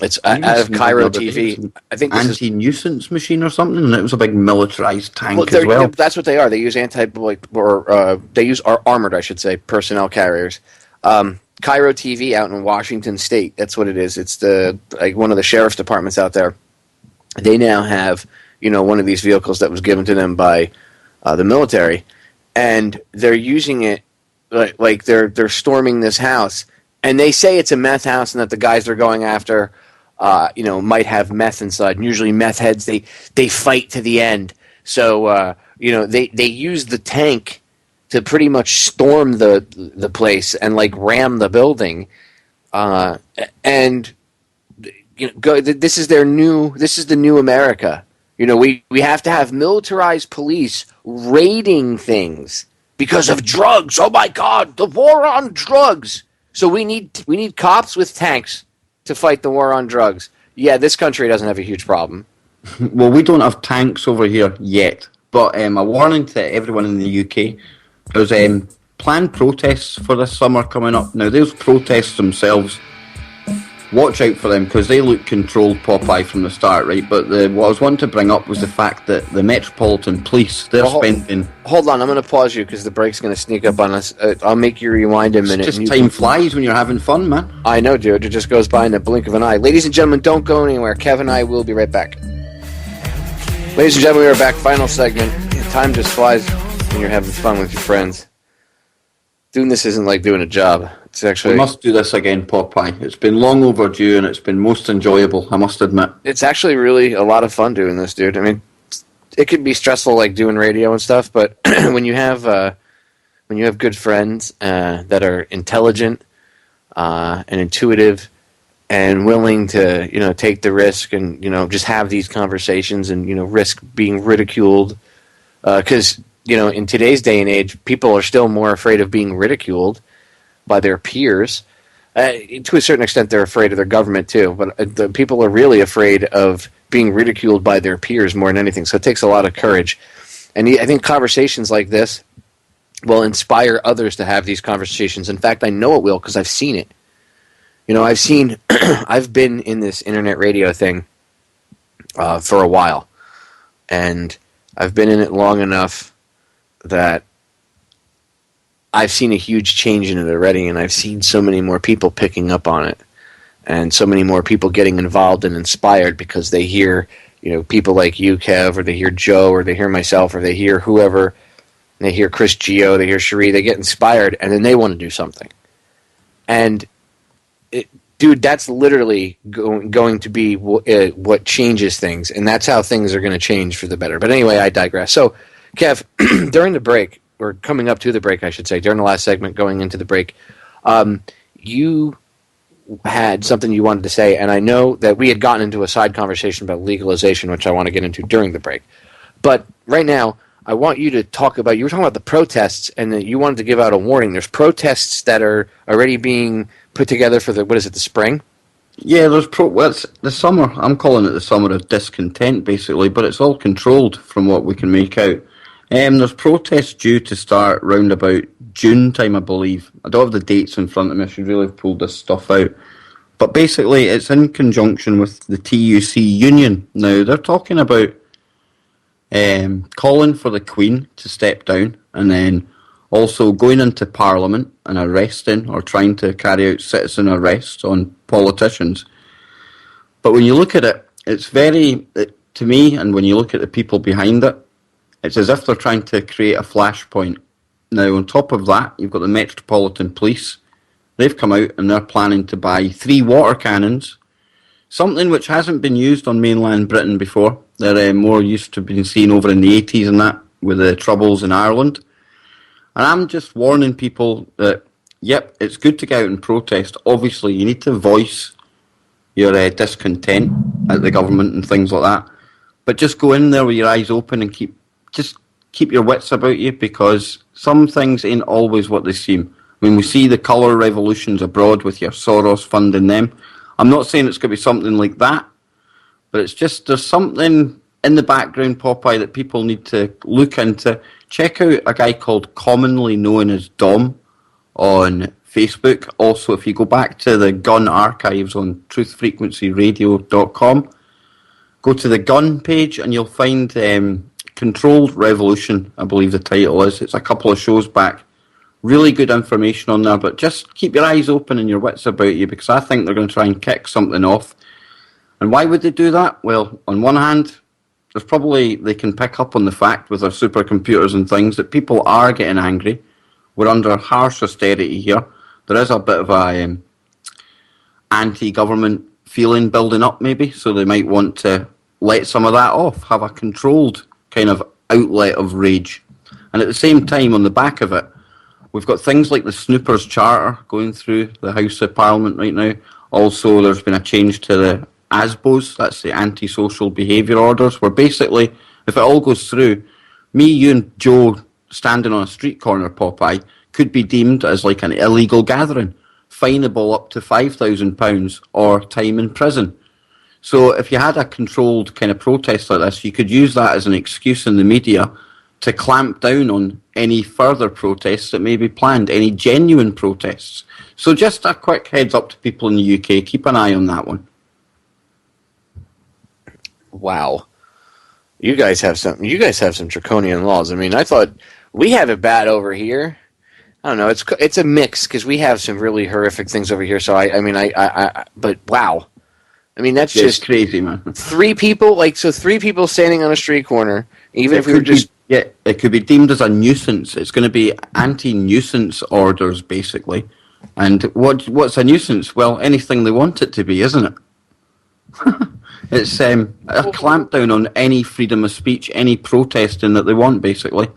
it's out of Cairo TV. I think this anti-nuisance machine or something, and it was a big militarized tank as well. That's what they are. They use they use armored, I should say, personnel carriers. Cairo TV out in Washington State. That's what it is. It's one of the sheriff's departments out there. They now have one of these vehicles that was given to them by the military, and they're using it like they're storming this house, and they say it's a meth house and that the guys they're going after might have meth inside. And usually meth heads, they fight to the end. So, they use the tank to pretty much storm the place and ram the building. And this is the new America. We have to have militarized police raiding things because of drugs. Oh my God, the war on drugs. So we need cops with tanks to fight the war on drugs. Yeah, this country doesn't have a huge problem. Well, we don't have tanks over here yet, but a warning to everyone in the UK. There's planned protests for this summer coming up. Now, those protests themselves, watch out for them because they look controlled, Popeye, from the start, right? But what I was wanting to bring up was the fact that the Metropolitan Police, they're spending... Hold on, I'm going to pause you because the break's going to sneak up on us. I'll make you rewind a minute. Just time flies when you're having fun, man. I know, dude. It just goes by in the blink of an eye. Ladies and gentlemen, don't go anywhere. Kev and I will be right back. Ladies and gentlemen, we are back. Final segment. Time just flies when you're having fun with your friends. Doing this isn't like doing a job. It's actually... We must do this again, Popeye. It's been long overdue and it's been most enjoyable, I must admit. It's actually really a lot of fun doing this, dude. I mean, it could be stressful like doing radio and stuff, but when you have good friends that are intelligent and intuitive and willing to take the risk and just have these conversations and risk being ridiculed, because in today's day and age, people are still more afraid of being ridiculed by their peers. To a certain extent, they're afraid of their government too, but the people are really afraid of being ridiculed by their peers more than anything. So it takes a lot of courage, and I think conversations like this will inspire others to have these conversations. In fact, I know it will because I've seen it. I've been in this internet radio thing for a while, and I've been in it long enough that I've seen a huge change in it already, and I've seen so many more people picking up on it, and so many more people getting involved and inspired because they hear, people like you, Kev, or they hear Joe, or they hear myself, or they hear whoever, they hear Chris Gio, they hear Cherie, they get inspired, and then they want to do something. And, dude, that's literally going to be what changes things, and that's how things are going to change for the better. But anyway, I digress. So, Kev, during the break, or coming up to the break, I should say, during the last segment, going into the break, you had something you wanted to say, and I know that we had gotten into a side conversation about legalization, which I want to get into during the break. But right now, I want you to talk about, you were talking about the protests, and that you wanted to give out a warning. There's protests that are already being put together for the spring? Yeah, there's it's the summer. I'm calling it the summer of discontent, basically, but it's all controlled from what we can make out. There's protests due to start round about June time, I believe. I don't have the dates in front of me. I should really have pulled this stuff out. But basically, it's in conjunction with the TUC union. Now, they're talking about calling for the Queen to step down, and then also going into Parliament and arresting or trying to carry out citizen arrests on politicians. But when you look at it, it's to me, and when you look at the people behind it, it's as if they're trying to create a flashpoint. Now, on top of that, you've got the Metropolitan Police. They've come out and they're planning to buy 3 water cannons, something which hasn't been used on mainland Britain before. They're more used to being seen over in the 80s and that, with the Troubles in Ireland. And I'm just warning people that, yep, it's good to get out and protest. Obviously, you need to voice your discontent at the government and things like that. But just go in there with your eyes open and just keep your wits about you, because some things ain't always what they seem. I mean, we see the colour revolutions abroad with your Soros funding them. I'm not saying it's going to be something like that, but it's just there's something in the background, Popeye, that people need to look into. Check out a guy called commonly known as Dom on Facebook. Also, if you go back to the gun archives on truthfrequencyradio.com, go to the gun page and you'll find Controlled Revolution, I believe the title is. It's a couple of shows back. Really good information on there, but just keep your eyes open and your wits about you, because I think they're going to try and kick something off. And why would they do that? Well, on one hand, there's probably they can pick up on the fact with their supercomputers and things that people are getting angry. We're under harsh austerity here. There is a bit of a anti-government feeling building up maybe, so they might want to let some of that off, have a controlled kind of outlet of rage. And at the same time, on the back of it, we've got things like the Snoopers Charter going through the House of Parliament right now. Also, there's been a change to the ASBOs, that's the Antisocial Behaviour Orders, where basically, if it all goes through, me, you and Joe standing on a street corner, Popeye, could be deemed as like an illegal gathering, fineable up to £5,000 or time in prison. So if you had a controlled kind of protest like this, you could use that as an excuse in the media to clamp down on any further protests that may be planned, any genuine protests. So just a quick heads up to people in the UK, keep an eye on that one. Wow. You guys have some draconian laws. I mean, I thought we have it bad over here. I don't know, it's a mix, because we have some really horrific things over here, so but wow. I mean, that's just crazy, man. Three people standing on a street corner, even if we were just... Yeah, it could be deemed as a nuisance. It's going to be anti-nuisance orders, basically. And what's a nuisance? Well, anything they want it to be, isn't it? It's a clampdown on any freedom of speech, any protesting that they want, basically.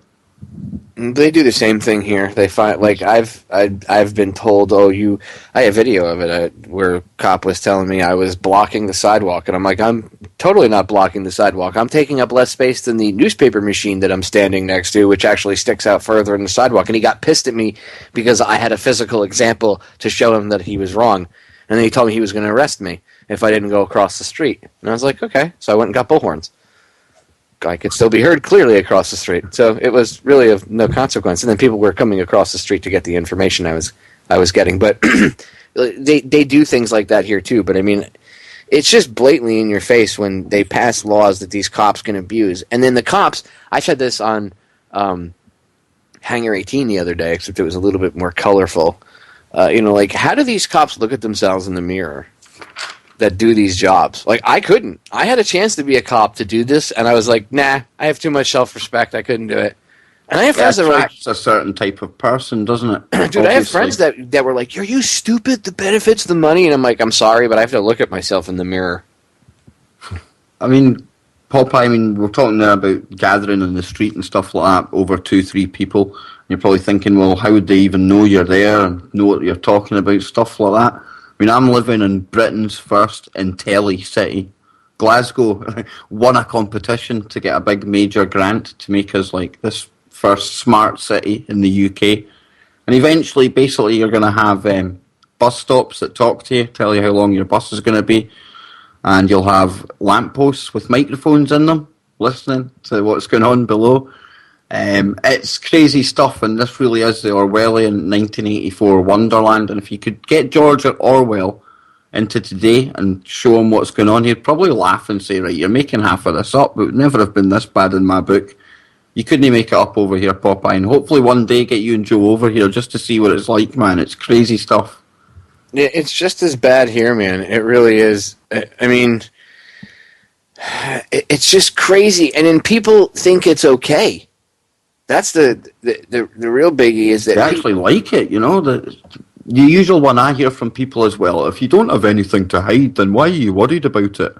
They do the same thing here. They find, like, I've been told, I have video of it where a cop was telling me I was blocking the sidewalk, and I'm like, I'm totally not blocking the sidewalk. I'm taking up less space than the newspaper machine that I'm standing next to, which actually sticks out further in the sidewalk. And he got pissed at me because I had a physical example to show him that he was wrong. And then he told me he was going to arrest me if I didn't go across the street. And I was like, okay. So I went and got bullhorns. I could still be heard clearly across the street. So it was really of no consequence. And then people were coming across the street to get the information I was getting. But they do things like that here too. But I mean, it's just blatantly in your face when they pass laws that these cops can abuse. And then the cops, I said this on Hangar 18 the other day, except it was a little bit more colorful. Like, how do these cops look at themselves in the mirror that do these jobs? Like, I couldn't. I had a chance to be a cop to do this, and I was like, nah, I have too much self-respect. I couldn't do it. And I have friends that were like... It's a certain type of person, doesn't it? Dude, obviously. I have friends that were like, are you stupid? The benefits, the money. And I'm like, I'm sorry, but I have to look at myself in the mirror. I mean, Popeye, we're talking there about gathering in the street and stuff like that, over 2-3 people. You're probably thinking, well, how would they even know you're there and know what you're talking about, stuff like that. I mean, I'm living in Britain's first Intelli city. Glasgow won a competition to get a big major grant to make us like this first smart city in the UK. And eventually, basically, you're going to have bus stops that talk to you, tell you how long your bus is going to be. And you'll have lampposts with microphones in them, listening to what's going on below. It's crazy stuff, and this really is the Orwellian 1984 Wonderland. And if you could get George Orwell into today and show him what's going on, he'd probably laugh and say, right, you're making half of this up, but it would never have been this bad in my book. You couldn't make it up over here, Popeye, and hopefully one day get you and Joe over here just to see what it's like, man. It's crazy stuff. Yeah, it's just as bad here, man. It really is. I mean, it's just crazy, and then people think it's okay. That's the real biggie is that they actually like it, you know. The usual one I hear from people as well, if you don't have anything to hide, then why are you worried about it?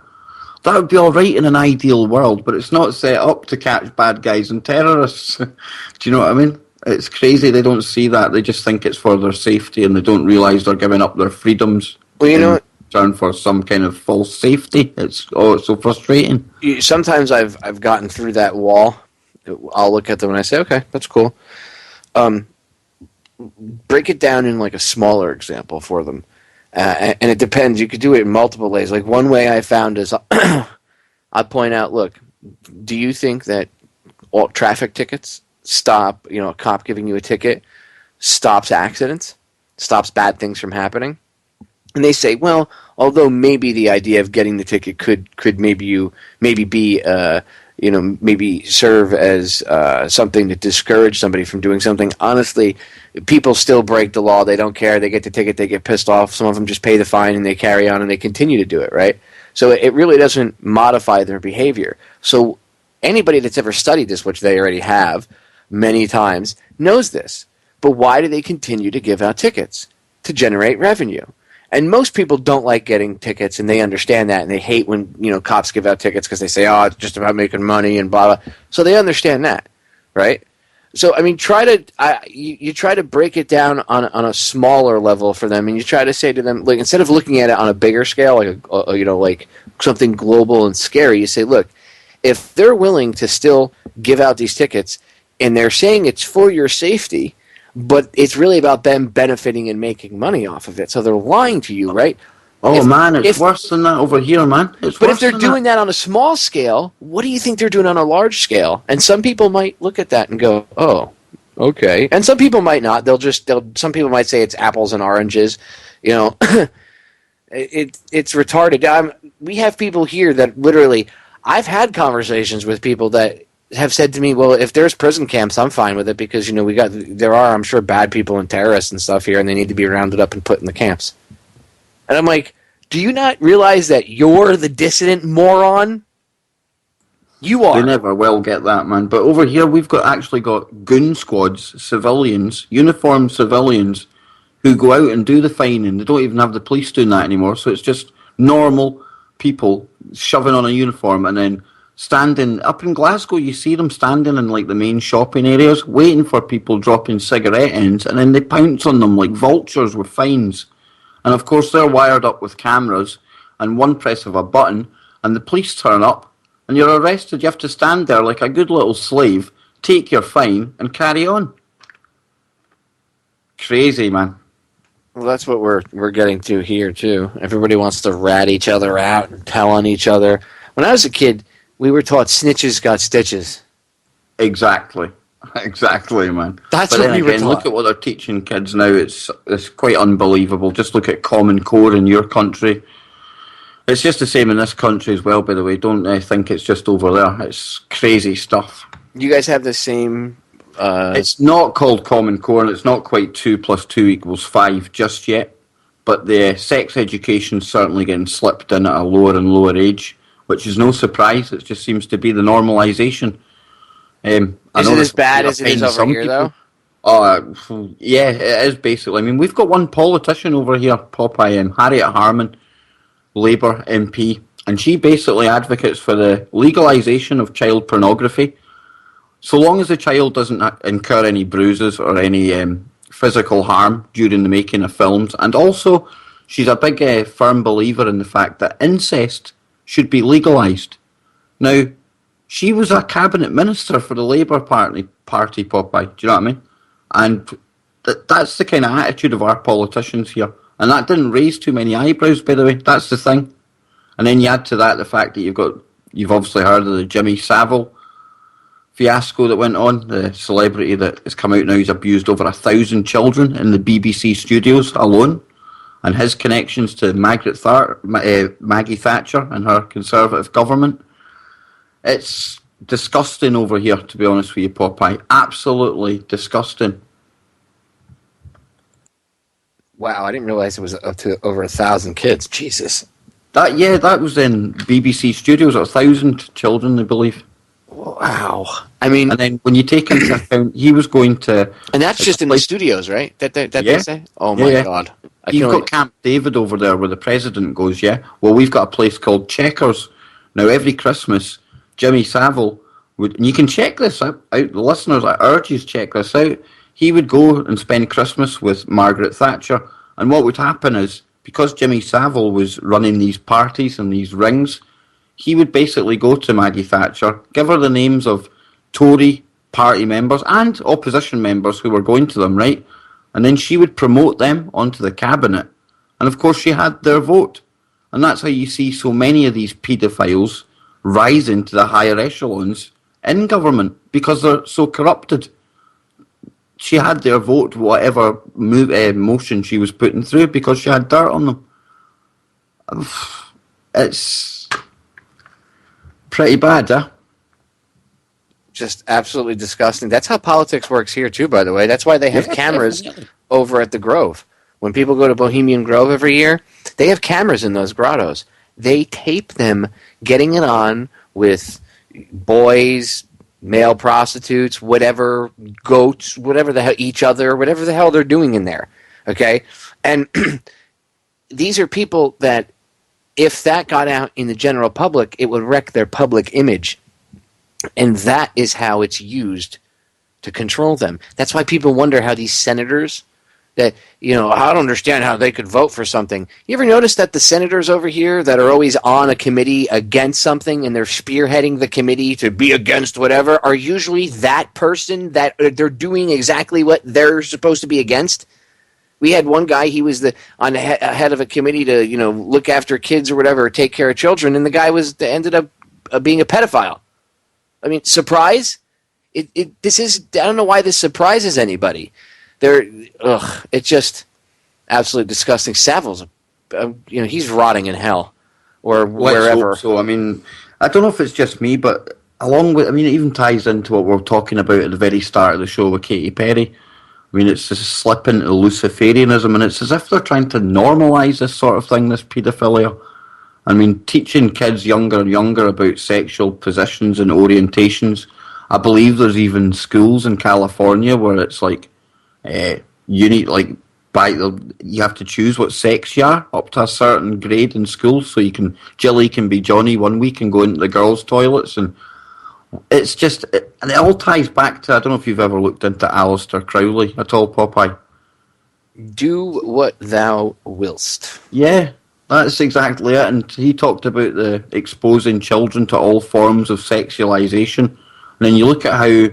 That would be all right in an ideal world, but it's not set up to catch bad guys and terrorists. Do you know what I mean? It's crazy they don't see that. They just think it's for their safety, and they don't realise they're giving up their freedoms in return for some kind of false safety. It's so frustrating. Sometimes I've gotten through that wall I'll look at them and I say, okay, that's cool. Break it down in like a smaller example for them. And it depends. You could do it in multiple ways. Like one way I found is I point out, look, do you think that all traffic tickets stop, a cop giving you a ticket stops accidents, stops bad things from happening? And they say, well, although maybe the idea of getting the ticket could maybe serve as something to discourage somebody from doing something. Honestly, people still break the law. They don't care. They get the ticket. They get pissed off. Some of them just pay the fine and they carry on and they continue to do it, right? So it really doesn't modify their behavior. So anybody that's ever studied this, which they already have many times, knows this. But why do they continue to give out tickets? To generate revenue. And most people don't like getting tickets, and they understand that, and they hate when cops give out tickets because they say, "Oh, it's just about making money," and blah blah. So they understand that, right? So I mean, you try to break it down on a smaller level for them, and you try to say to them, like, instead of looking at it on a bigger scale, like something global and scary, you say, look, if they're willing to still give out these tickets, and they're saying it's for your safety, but it's really about them benefiting and making money off of it. So they're lying to you, right? It's worse than that over here, man. But if they're doing that on a small scale, what do you think they're doing on a large scale? And some people might look at that and go, oh, okay. And some people might not. Some people might say it's apples and oranges. It's retarded. We have people here that literally, I've had conversations with people that have said to me, well, if there's prison camps, I'm fine with it because, there are, I'm sure, bad people and terrorists and stuff here, and they need to be rounded up and put in the camps. And I'm like, do you not realize that you're the dissident moron? You are. They never will get that, man. But over here, we've actually got goon squads, civilians, uniformed civilians, who go out and do the fining. They don't even have the police doing that anymore, so it's just normal people shoving on a uniform and then standing up in Glasgow. You see them standing in like the main shopping areas, waiting for people dropping cigarette ends, and then they pounce on them like vultures with fines. And of course, they're wired up with cameras, and one press of a button, and the police turn up, and you're arrested. You have to stand there like a good little slave, take your fine, and carry on. Crazy, man. Well, that's what we're getting to here too. Everybody wants to rat each other out and tell on each other. When I was a kid, we were taught snitches got stitches. Exactly, man. That's what we were taught. Look at what they're teaching kids now. It's quite unbelievable. Just look at Common Core in your country. It's just the same in this country as well, by the way. Don't think it's just over there. It's crazy stuff. You guys have the same... It's not called Common Core, and it's not quite 2 + 2 = 5 just yet. But the sex education's certainly getting slipped in at a lower and lower age, which is no surprise. It just seems to be the normalisation. Is it as bad as it is over here, though? Yeah, it is basically. I mean, we've got one politician over here, Popeye, Harriet Harman, Labour MP, and she basically advocates for the legalisation of child pornography, so long as the child doesn't incur any bruises or any physical harm during the making of films. And also, she's a big firm believer in the fact that incest should be legalised. Now, she was a cabinet minister for the Labour Party, Popeye. Do you know what I mean? And that's the kind of attitude of our politicians here. And that didn't raise too many eyebrows, by the way. That's the thing. And then you add to that the fact that you've obviously heard of the Jimmy Savile fiasco that went on, the celebrity that has come out now. He's abused over 1,000 children in the BBC studios alone. And his connections to Maggie Thatcher and her Conservative government. It's disgusting over here, to be honest with you, Popeye. Absolutely disgusting. Wow, I didn't realize it was up to over 1,000 kids. Jesus. That was in BBC studios. 1,000 children, I believe. Wow. I mean... And then when you take into account, he was going to... And that's just in the studios, right? That yeah. They say? Oh, my God. You've got Camp David over there where the president goes, yeah? Well, we've got a place called Checkers. Now, every Christmas, Jimmy Savile would... And you can check this out. The listeners, I urge you to check this out. He would go and spend Christmas with Margaret Thatcher. And what would happen is, because Jimmy Savile was running these parties and these rings, he would basically go to Maggie Thatcher, give her the names of Tory party members and opposition members who were going to them, right? And then she would promote them onto the cabinet. And of course she had their vote. And that's how you see so many of these paedophiles rise into the higher echelons in government, because they're so corrupted. She had their vote, whatever motion she was putting through, because she had dirt on them. It's pretty bad, huh? Just absolutely disgusting. That's how politics works here, too, by the way. That's why they have cameras over at the Grove. When people go to Bohemian Grove every year, they have cameras in those grottos. They tape them getting it on with boys, male prostitutes, whatever, goats, whatever the hell, each other, whatever the hell they're doing in there. Okay? And these are people that, if that got out in the general public, it would wreck their public image. And that is how it's used to control them. That's why people wonder how these senators, that, I don't understand how they could vote for something. You ever notice that the senators over here that are always on a committee against something and they're spearheading the committee to be against whatever are usually that person that they're doing exactly what they're supposed to be against? We had one guy, he was head of a committee to, look after kids or whatever, or take care of children, and the guy ended up being a pedophile. I mean, surprise? I don't know why this surprises anybody. It's just absolutely disgusting. Savile's, he's rotting in hell or wherever. Hope so. I mean, I don't know if it's just me, but it even ties into what we're talking about at the very start of the show with Katy Perry. I mean, it's just slip into Luciferianism, and it's as if they're trying to normalise this sort of thing, this paedophilia. I mean, teaching kids younger and younger about sexual positions and orientations. I believe there's even schools in California where it's like, you have to choose what sex you are up to a certain grade in school, so Jilly can be Johnny one week and go into the girls' toilets, and it's just, and it all ties back to, I don't know if you've ever looked into Aleister Crowley at all, Popeye. Do what thou willst. Yeah, that's exactly it, and he talked about the exposing children to all forms of sexualization, and then you look at how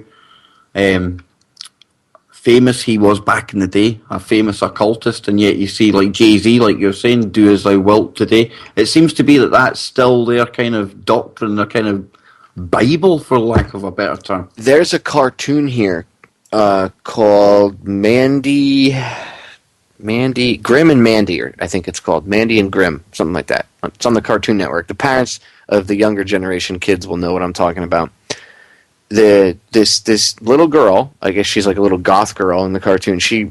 famous he was back in the day, a famous occultist, and yet you see like Jay-Z, like you're saying, do as thou wilt today. It seems to be that's still their kind of doctrine, their kind of Bible, for lack of a better term. There's a cartoon here called Mandy, Grim and Mandy, or I think it's called Mandy and Grim, something like that. It's on the Cartoon Network. The parents of the younger generation kids will know what I'm talking about. This little girl, I guess she's like a little goth girl in the cartoon, she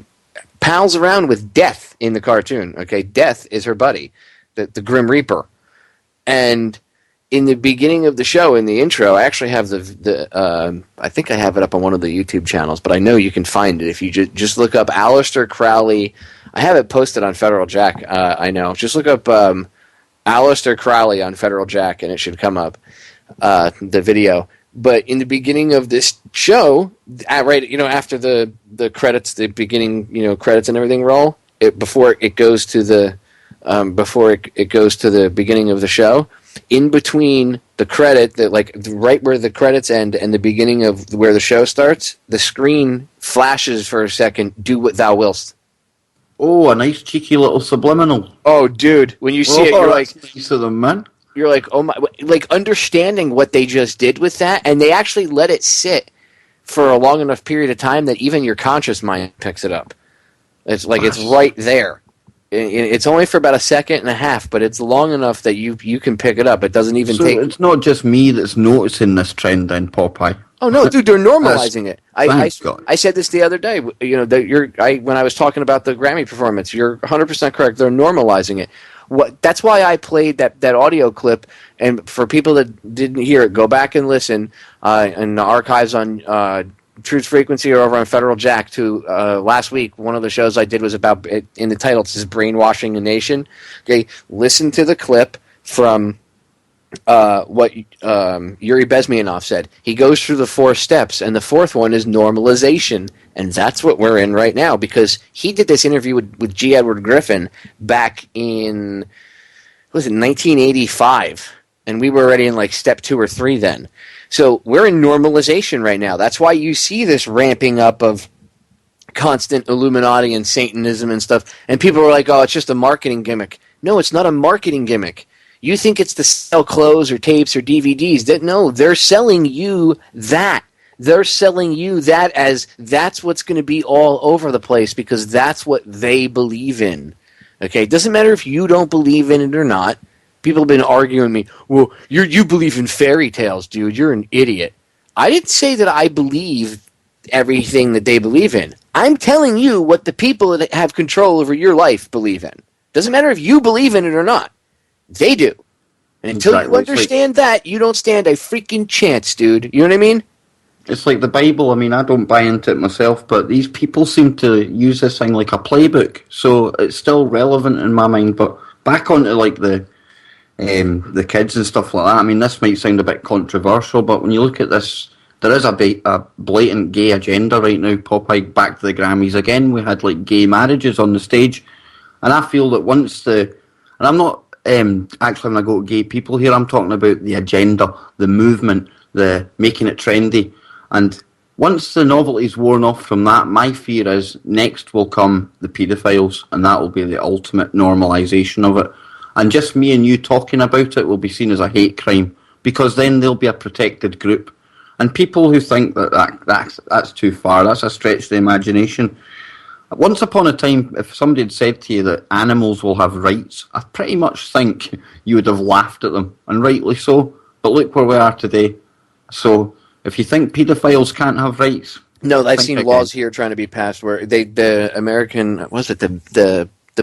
pals around with Death in the cartoon. Okay, Death is her buddy, the Grim Reaper. And in the beginning of the show, in the intro, I actually have I think I have it up on one of the YouTube channels, but I know you can find it if you just look up Aleister Crowley. I have it posted on Federal Jack, I know. Just look up Aleister Crowley on Federal Jack, and it should come up, the video. But in the beginning of this show, after the credits, the beginning, credits and everything roll, before it goes to the beginning of the show, in between the credit, right where the credits end and the beginning of where the show starts, the screen flashes for a second. Do what thou willst. Oh, a nice cheeky little subliminal. Oh, dude, when you see it, you're like, nice of them, man. You're like, oh my, understanding what they just did with that, and they actually let it sit for a long enough period of time that even your conscious mind picks it up. It's like it's right there. It's only for about a second and a half, but it's long enough that you can pick it up. It doesn't even take. It's not just me that's noticing this trend, then, Popeye. Oh no, dude, they're normalizing it. I said this the other day. When I was talking about the Grammy performance, you're 100% correct. They're normalizing it. That's why I played that audio clip, and for people that didn't hear it, go back and listen in the archives on Truth Frequency or over on Federal Jack. Last week, one of the shows I did was about, in the title, it says Brainwashing the Nation. Okay, listen to the clip from what Yuri Bezmenov said. He goes through the 4 steps, and the 4th one is normalization. And that's what we're in right now, because he did this interview with G. Edward Griffin back in, 1985. And we were already in like step 2 or 3 then. So we're in normalization right now. That's why you see this ramping up of constant Illuminati and Satanism and stuff. And people are like, oh, it's just a marketing gimmick. No, it's not a marketing gimmick. You think it's to sell clothes or tapes or DVDs. No, they're selling you that. They're selling you that as that's what's going to be all over the place because that's what they believe in. Okay? It doesn't matter if you don't believe in it or not. People have been arguing with me, well, you believe in fairy tales, dude. You're an idiot. I didn't say that I believe everything that they believe in. I'm telling you what the people that have control over your life believe in. Doesn't matter if you believe in it or not. They do. And until you understand that, you don't stand a freaking chance, dude. You know what I mean? It's like the Bible. I mean, I don't buy into it myself, but these people seem to use this thing like a playbook. So it's still relevant in my mind. But back onto like the kids and stuff like that. I mean, this might sound a bit controversial, but when you look at this, there is a blatant gay agenda right now. Popeye, back to the Grammys again. We had like gay marriages on the stage, and I feel that once and I'm not actually when I go to gay people here, I'm talking about the agenda, the movement, the making it trendy, and once the novelty's worn off from that, my fear is next will come the paedophiles, and that will be the ultimate normalisation of it. And just me and you talking about it will be seen as a hate crime, because then they'll be a protected group. And people who think that's too far, that's a stretch of the imagination. Once upon a time, if somebody had said to you that animals will have rights, I pretty much think you would have laughed at them, and rightly so. But look where we are today. So if you think paedophiles can't have rights... No, I've seen laws here trying to be passed where the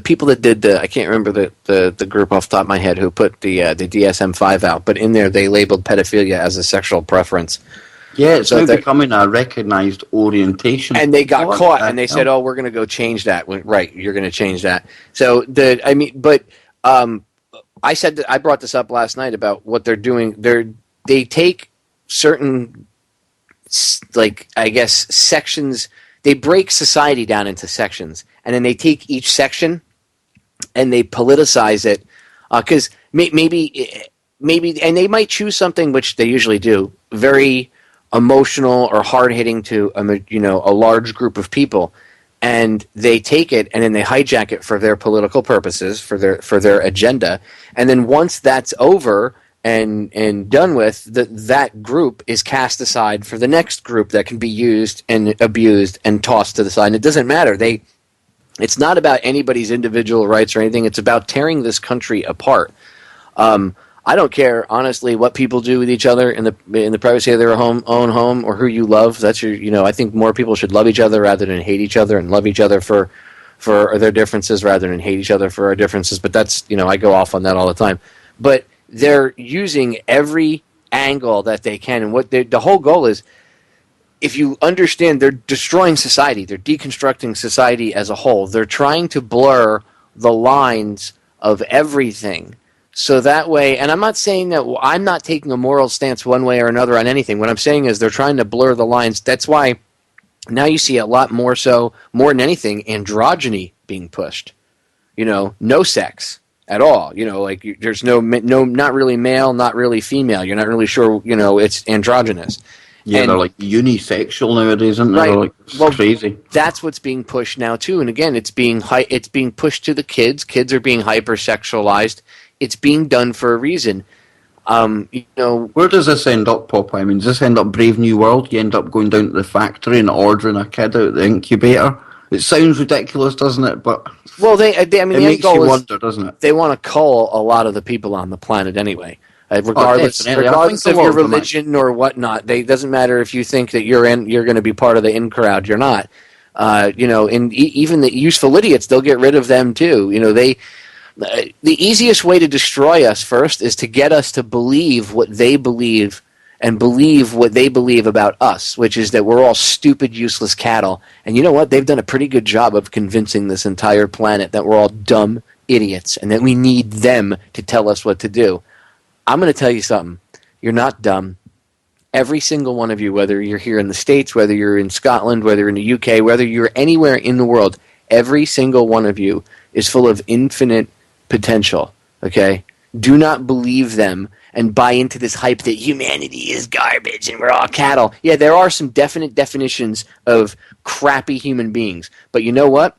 people that did I can't remember the group off the top of my head who put the DSM-5 out, but in there they labeled pedophilia as a sexual preference. Yeah, it's now becoming a recognised orientation. And they got caught, and they said, "Oh, we're going to go change that." Right, you're going to change that. So I said that I brought this up last night about what they're doing. They take certain, like I guess sections. They break society down into sections, and then they take each section and they politicize it because maybe, and they might choose something which they usually do very emotional or hard-hitting to a large group of people, and they take it and then they hijack it for their political purposes, for their agenda, and then once that's over and done with, that group is cast aside for the next group that can be used and abused and tossed to the side. And it doesn't matter. It's not about anybody's individual rights or anything. It's about tearing this country apart. I don't care, honestly, what people do with each other in the privacy of their own home or who you love. That's I think more people should love each other rather than hate each other, and love each other for their differences rather than hate each other for our differences. But that's, I go off on that all the time. But they're using every angle that they can, and what the whole goal is, if you understand, they're destroying society. They're deconstructing society as a whole. They're trying to blur the lines of everything. So that way, and I'm not saying that I'm not taking a moral stance one way or another on anything. What I'm saying is they're trying to blur the lines. That's why now you see a lot more than anything, androgyny being pushed. No sex at all. There's no, not really male, not really female. You're not really sure, it's androgynous. Yeah, they're like unisexual nowadays, isn't they? Right. It's crazy. That's what's being pushed now too. And again, it's being pushed to the kids. Kids are being hypersexualized. It's being done for a reason. Where does this end up, Popeye? I mean, does this end up Brave New World? You end up going down to the factory and ordering a kid out of the incubator? It sounds ridiculous, doesn't it? But it the makes you wonder, doesn't it? They want to cull a lot of the people on the planet anyway. Regardless of your religion or whatnot, it doesn't matter if you think that you're going to be part of the in crowd. You're not. And even the useful idiots, they'll get rid of them too. The easiest way to destroy us first is to get us to believe what they believe and believe what they believe about us, which is that we're all stupid, useless cattle. And you know what? They've done a pretty good job of convincing this entire planet that we're all dumb idiots and that we need them to tell us what to do. I'm going to tell you something. You're not dumb. Every single one of you, whether you're here in the States, whether you're in Scotland, whether you're in the UK, whether you're anywhere in the world, every single one of you is full of infinite potential, okay? Do not believe them and buy into this hype that humanity is garbage and we're all cattle. Yeah, there are some definite definitions of crappy human beings. But you know what?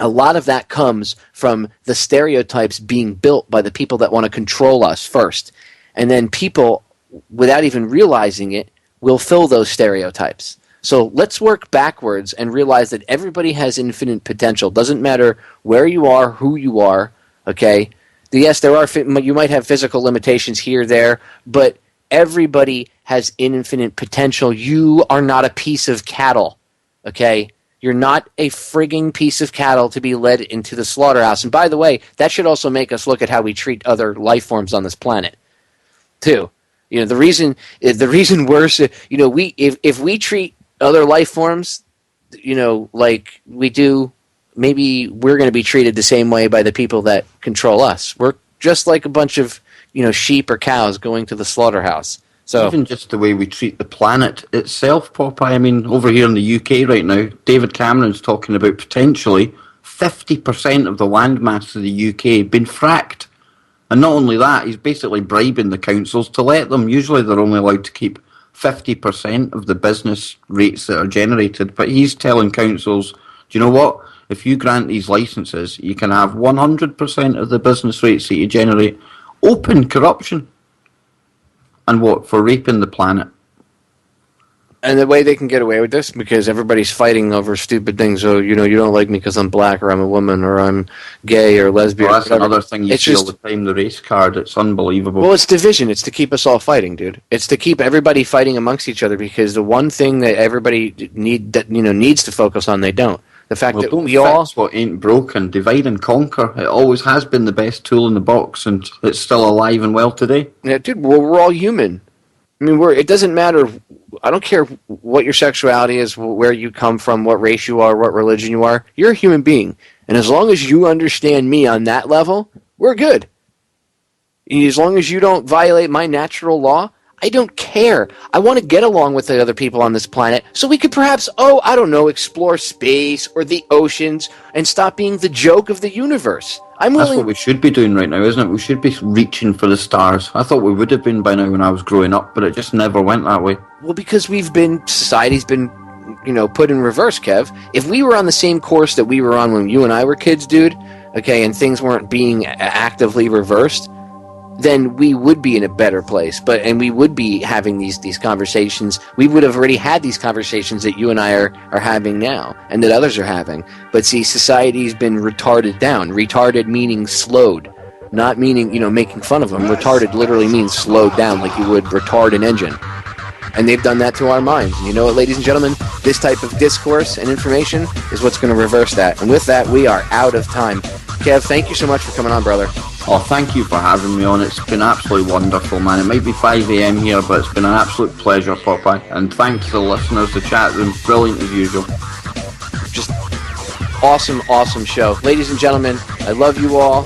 A lot of that comes from the stereotypes being built by the people that want to control us first. And then people, without even realizing it, will fill those stereotypes. So let's work backwards and realize that everybody has infinite potential. Doesn't matter where you are, who you are, okay? Yes, you might have physical limitations here, there, but everybody has infinite potential. You are not a piece of cattle, okay? You're not a frigging piece of cattle to be led into the slaughterhouse. And by the way, that should also make us look at how we treat other life forms on this planet, too. You know, the reason we're, you know, if we treat other life forms, you know, like we do, maybe we're going to be treated the same way by the people that control us. We're just like a bunch of, you know, sheep or cows going to the slaughterhouse. So even just the way we treat the planet itself, Popeye. I mean, over here in the UK right now, David Cameron's talking about potentially 50% of the landmass of the UK being fracked. And not only that, he's basically bribing the councils to let them. Usually they're only allowed to keep 50% of the business rates that are generated. But he's telling councils, do you know what? If you grant these licenses, you can have 100% of the business rates that you generate. Open corruption. And what? For raping the planet. And the way they can get away with this, because everybody's fighting over stupid things. So, you know, you don't like me because I'm black or I'm a woman or I'm gay or lesbian. Well, that's another thing you see all the time, the race card. It's unbelievable. Well, it's division. It's to keep us all fighting, dude. It's to keep everybody fighting amongst each other, because the one thing that everybody needs to focus on, they don't. The fact that don't we all... fix what ain't broken. Divide and conquer. It always has been the best tool in the box, and it's still alive and well today. Yeah, dude, we're all human. I mean, it doesn't matter. I don't care what your sexuality is, where you come from, what race you are, what religion you are. You're a human being. And as long as you understand me on that level, we're good. As long as you don't violate my natural law, I don't care. I want to get along with the other people on this planet so we could perhaps, explore space or the oceans and stop being the joke of the universe. That's what we should be doing right now, isn't it? We should be reaching for the stars. I thought we would have been by now when I was growing up, but it just never went that way. Well, because society's been, put in reverse, Kev. If we were on the same course that we were on when you and I were kids, dude, okay, and things weren't being actively reversed, then we would be in a better place. And we would be having these conversations. We would have already had these conversations that you and I are having now, and that others are having. But see, society's been retarded down. Retarded meaning slowed, not meaning, making fun of them. Retarded literally means slowed down, like you would retard an engine. And they've done that to our minds. And you know what, ladies and gentlemen? This type of discourse and information is what's going to reverse that. And with that, we are out of time. Kev, thank you so much for coming on, brother. Oh, thank you for having me on. It's been absolutely wonderful, man. It might be 5 a.m. here, but it's been an absolute pleasure, Popeye. And thanks to the listeners, the chat room, brilliant as usual. Just awesome show. Ladies and gentlemen, I love you all.